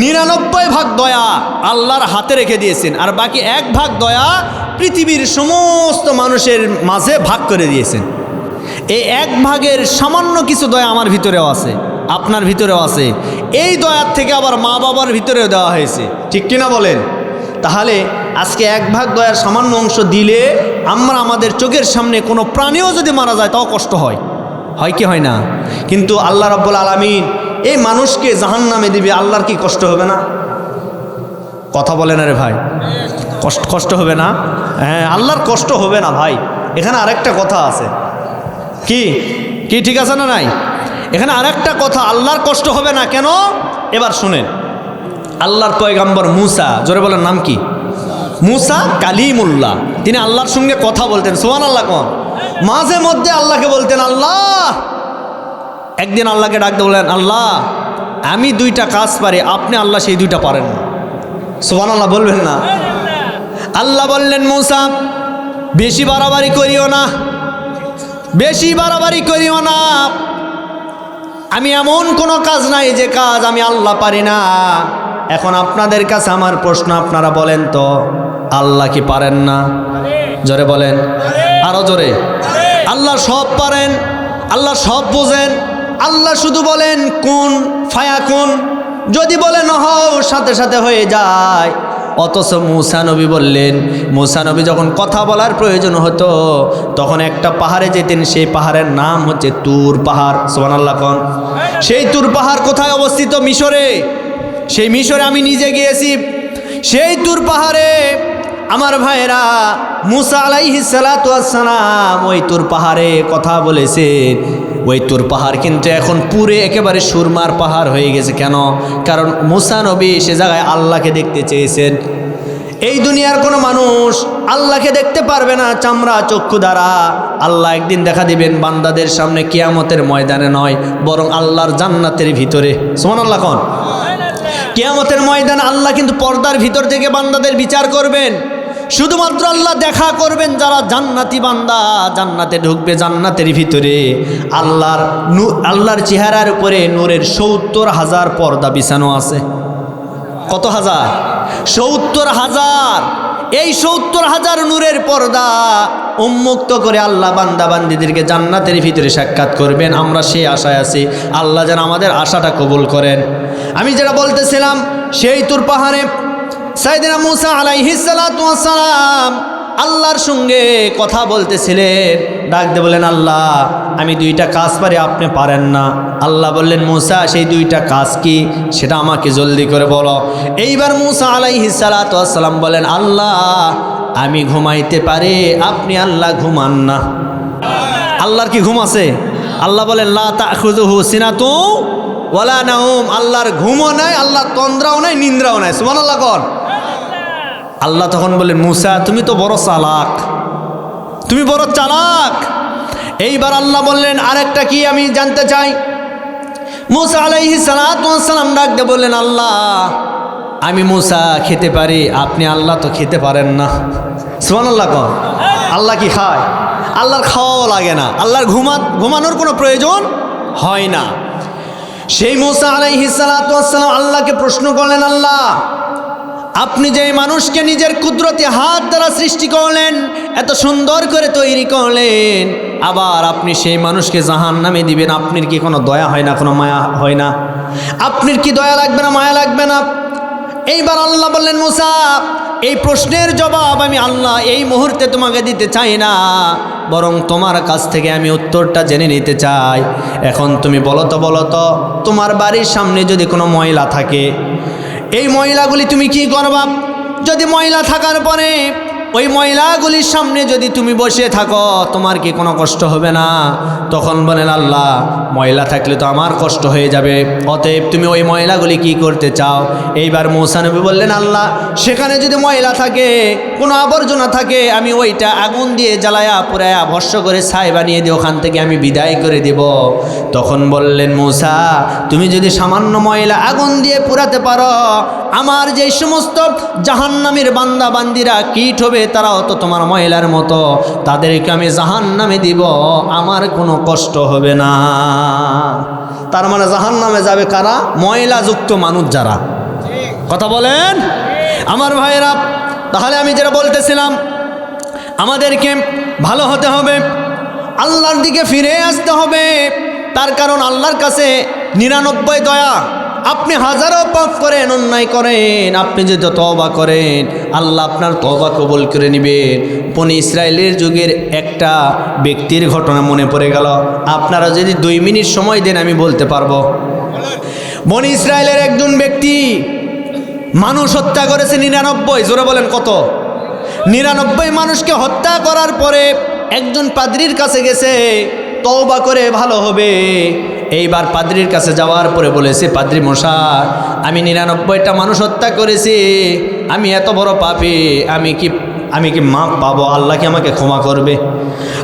99 ভাগ দয়া আল্লাহর হাতে রেখে দিয়েছেন, আর বাকি 1 ভাগ দয়া পৃথিবীর সমস্ত মানুষের মাঝে ভাগ করে দিয়েছেন। এই 1 ভাগের সামান্য কিছু দয়া আমার ভিতরেও আছে, আপনার ভিতরেও আছে। এই দয়ার থেকে আবার মা বাবার ভিতরেও দেওয়া হয়েছে, ঠিক কিনা বলেন? তাহলে আজকে 1 ভাগ দয়ার সামান্য অংশ দিলে আমরা, আমাদের চোখের সামনে কোনো প্রাণীও যদি মারা যায় তাও কষ্ট হয়, হয় কি হয় না? কিন্তু আল্লাহ রাব্বুল আলামিন এই মানুষকে জাহান্নামে দিবে, আল্লাহর কি কষ্ট হবে না? কথা বলে না রে ভাই, কষ্ট হবে না? হ্যাঁ, আল্লাহর কষ্ট হবে না ভাই। এখানে আরেকটা কথা আছে, কি কি ঠিক আছে না নাই? এখানে আরেকটা কথা, আল্লাহর কষ্ট হবে না কেন? এবার শুনেন, আল্লাহর পয়গম্বর মুসা, জোরে বলেন নাম কি? মুসা কালিমুল্লাহ। তিনি আল্লাহর সঙ্গে কথা বলতেন। সুবহানাল্লাহ কোন। মাঝে মধ্যে আল্লাহকে বলতেন আল্লাহ। একদিন আল্লাহকে ডাকতে বললেন, আল্লাহ আমি 2টা কাজ পারি, আপনি আল্লাহ সেই 2টা পারেন না। সুবহানাল্লাহ বলবেন না? আল্লাহ বললেন, মুসা বেশি বাড়াবাড়ি করিও না, বেশি বাড়াবাড়ি করিও না। আমি এমন কোনো কাজ নাই যে কাজ আমি আল্লাহ পারি না। এখন আপনাদের কাছে আমার প্রশ্ন, আপনারা বলেন তো, আল্লাহ কি পারেন না? জোরে বলেন, আরো জোরে। আল্লাহ সব পারেন, আল্লাহ সব বোঝেন। আল্লাহ শুধু বলেন কুন ফায়াকুন, যদি বলেন হও সাথে সাথে হয়ে যায়। অথচ মূসা নবী বললেন, মূসা নবী যখন কথা বলার প্রয়োজন হতো তখন একটা পাহাড়ে যেতেন, সেই পাহাড়ের নাম হচ্ছে তুর পাহাড়। সুবহানাল্লাহ কোন। সেই তুর পাহাড় কোথায় অবস্থিত? মিশরে। সেই মিশরে আমি নিজে গিয়েছি। সেই তুর পাহাড়ে আমার ভাইরা মূসা আলাইহিস সালাতু ওয়াস সালাম ওই তুর পাহাড়ে কথা বলেছেন। ওই তুর পাহাড় কিন্তু এখন পুরে একেবারে সুরমার পাহাড় হয়ে গেছে। কেন? কারণ মূসা নবী সে জায়গায় আল্লাহকে দেখতে চেয়েছেন। এই দুনিয়ার কোনো মানুষ আল্লাহকে দেখতে পারবে না চামড়া চক্ষু দ্বারা। আল্লাহ একদিন দেখা দিবেন বান্দাদের সামনে, কিয়ামতের ময়দানে নয়, বরং আল্লাহর জান্নাতের ভিতরে। সুবহানাল্লাহ কোন। কিয়ামতের ময়দানে আল্লাহ কিন্তু পর্দার ভিতর থেকে বান্দাদের বিচার করবেন। শুধুমাত্র আল্লাহ দেখা করবেন যারা জান্নাতি বান্দা, জান্নাতে ঢুকবে। জান্নাতের ভিতরে আল্লাহর চেহারার উপরে নূরের ৭০,০০০ পর্দা বিছানো আছে। কত হাজার? ৭০,০০০। এই ৭০,০০০ নূরের পর্দা উন্মুক্ত করে আল্লাহ বান্দা বান্দীদেরকে জান্নাতের ভিতরে সাক্ষাৎ করবেন। আমরা সেই আশায় আছি, আল্লাহ যেন আমাদের আশাটা কবুল করেন। আমি যেটা বলতেছিলাম, সেই তুর পাহাড়ে সাইয়েদনা মূসা আলাইহিস সালাতু ওয়াস সালাম আল্লাহর সঙ্গে কথা বলতেছিলেন। ডাক দিয়ে বলেন, আল্লাহ আমি 2টা কাজ পারি, আপনি পারেন না। আল্লাহ বললেন, মূসা সেই 2টা কাজ কি সেটা আমাকে জলদি করে বলো। এইবার মূসা আলাইহিস সালাতু ওয়াস সালাম বলেন, আল্লাহ আমি ঘুমাইতে পারি, আপনি আল্লাহ ঘুমান না। আল্লাহর কি ঘুম আছে? আল্লাহ বলেন, লা তাখুযুহু সিনাতু ওয়ালা নাউম। আল্লাহর ঘুমও নাই, আল্লাহর তন্দ্রাও নাই, নিন্দ্রাও নাই। সুবহানাল্লাহ কোন। আল্লাহ তখন বললেন, মূসা তুমি তো বড় চালাক, তুমি বড় চালাক। এইবার আল্লাহ বললেন, আরেকটা কি আমি জানতে চাই। মূসা আলাইহিস সালাতু ওয়াস সালাম ডাক দিয়ে বললেন, আল্লাহ আমি মূসা খেতে পারি, আপনি আল্লাহ তো খেতে পারেন না। সুবহানাল্লাহ কোন। আল্লাহ কি খায়? আল্লাহর খাওয়াও লাগে না, আল্লাহর ঘুমানোর কোনো প্রয়োজন হয় না। সেই মূসা আলাইহিস সালাতু ওয়াস সালাম আল্লাহকে প্রশ্ন করলেন, আল্লাহ আপনি যে মানুষকে নিজের কুদরতি হাত দ্বারা সৃষ্টি করলেন, এত সুন্দর করে তৈরি করলেন, আবার আপনি সেই মানুষকে জাহান্নামে দিবেন, আপনার কি কোনো দয়া হয় না, কোনো মায়া হয় না? আপনার কি দয়া লাগবে না, মায়া লাগবে না? এইবার আল্লাহ বললেন, মূসা এই প্রশ্নের জবাব আমি আল্লাহ এই মুহূর্তে তোমাকে দিতে চাই না, বরং তোমার কাছ থেকে আমি উত্তরটা জেনে নিতে চাই। এখন তুমি বলো তো তোমার বাড়ির সামনে যদি কোনো ময়লা থাকে, এই ময়লাগুলি তুমি কি করবা? যদি ময়লা থাকার পরে ওই ময়লাগুলির সামনে যদি তুমি বসে থাকো, তোমার কি কোনো কষ্ট হবে না? তখন বলেন, আল্লাহ ময়লা থাকলে তো আমার কষ্ট হয়ে যাবে, অতএব তুমি ওই ময়লাগুলি কি করতে চাও? এইবার মূসা নবী বললেন, আল্লাহ সেখানে যদি ময়লা থাকে, কোনো আবর্জনা থাকে, আমি ওইটা আগুন দিয়ে জ্বালায়া পুরায়া ভস্য করে ছাই বানিয়ে দিয়ে ওখান থেকে আমি বিদায় করে দেব। তখন বললেন, মূসা তুমি যদি সামান্য ময়লা আগুন দিয়ে পুরাতে পারো, আমার যে সমস্ত জাহান্নামের বান্দা বান্দিরা কীট হবে, তারাও তো তোমার ময়লার মতো, তাদেরকে আমি জাহান্নামে দিব, আমার কোনো কষ্ট হবে না। তার মানে জাহান্নামে যাবে কারা? ময়লাযুক্ত মানুষ যারা। কথা বলেন আমার ভাইয়েরা। তাহলে আমি যেটা বলতেছিলাম, আমাদেরকে ভালো হতে হবে, আল্লাহর দিকে ফিরে আসতে হবে। তার কারণ আল্লাহর কাছে 99 দয়া। আপনি হাজারো পাপ করেন, অন্যায় করেন, আপনি যদি তওবা করেন, আল্লাহ আপনার তওবা কবুল করে নেবেন। বনি ইসরায়েলের যুগের একটা ব্যক্তির ঘটনা মনে পড়ে গেল। আপনারা যদি 2 মিনিট সময় দেন আমি বলতে পারবো। বনি ইসরায়েলের একজন ব্যক্তি মানুষ হত্যা করেছে 99। জোরে বলেন কত? 99 মানুষকে হত্যা করার পরে একজন পাদ্রীর কাছে গেছে, তওবা করে ভালো হবে। এইবার পাদ্রীর কাছে যাওয়ার পরে বলেছে, পাদ্রী মশাই আমি 99টা মানুষ হত্যা করেছি, আমি এত বড় পাপী, আমি কি মাপ পাবো? আল্লাহ কি আমাকে ক্ষমা করবে?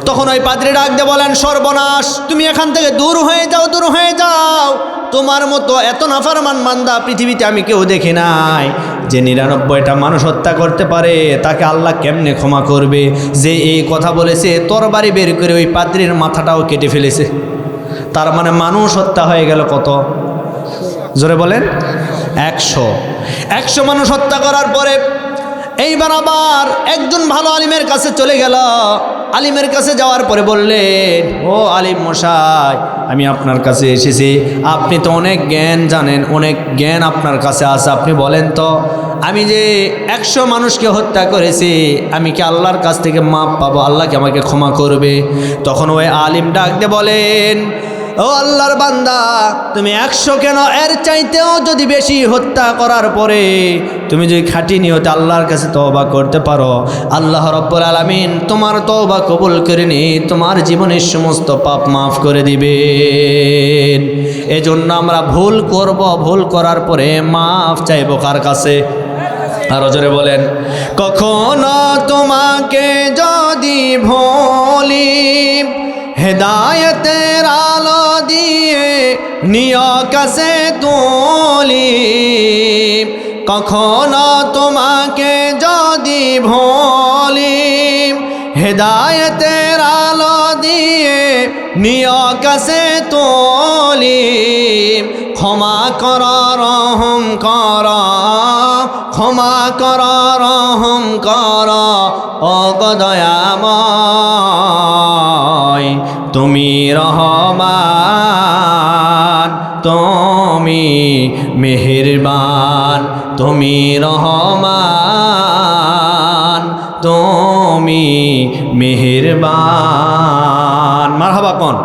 তখন ওই পাদ্রী ডাক দিয়ে বলেন, সর্বনাশ, তুমি এখান থেকে দূর হয়ে যাও, দূর হয়ে যাও। তোমার মতো এত নাফরমান বান্দা পৃথিবীতে আমি কেউ দেখি নাই, যে 99টা মানুষ হত্যা করতে পারে তাকে আল্লাহ কেমনে ক্ষমা করবে? যে এই কথা বলেছে তরবারি বের করে ওই পাদ্রীর মাথাটাও কেটে ফেলেছে। তার মানে মানুষ হত্যা হয়ে গেল কত? জোরে বলেন। 100 মানুষ হত্যা করার পরে এইবার আবার একজন ভালো আলিমের কাছে চলে গেল। আলিমের কাছে যাওয়ার পরে বললেন, ও আলিম মশাই, আমি আপনার কাছে এসেছি, আপনি তো অনেক জ্ঞান জানেন, অনেক জ্ঞান আপনার কাছে আছে, আপনি বলেন তো আমি যে 100 মানুষকে হত্যা করেছি আমি কি আল্লাহর কাছ থেকে মাপ পাবো? আল্লাহ কি আমাকে ক্ষমা করবে? তখন ওই আলিম ডাক দিয়ে বলেন, ও আল্লাহর বান্দা, তুমি 100 কেন, এর চাইতেও যদি বেশি হত্যা করার পরে তুমি যদি খাঁটি নিয়তে আল্লাহর কাছে তওবা করতে পারো, আল্লাহ রাব্বুল আলামিন তোমার তওবা কবুল করে নিয়ে তোমার জীবনের সমস্ত পাপ মাফ করে দিবেন। এজন্য আমরা ভুল করব, ভুল করার পরে মাফ চাইবো কার কাছে? আরো জোরে বলেন। কখনো তোমাকে যদি ভুলি হেদায়েতের আলো দিয়ে নিয় কাছে তুলি, কখনো তোমাকে যদি ভুলি হেদায়েতের আলো দিয়ে নিয় কাছে তুলি, ক্ষমা কর রহম কর, ক্ষমা কর রহম কর ও দয়াময়, তুমি রহমান, তুমি মেহেরবান, তুমি রহমান, তুমি মেহেরবান। মারহাবা কোন?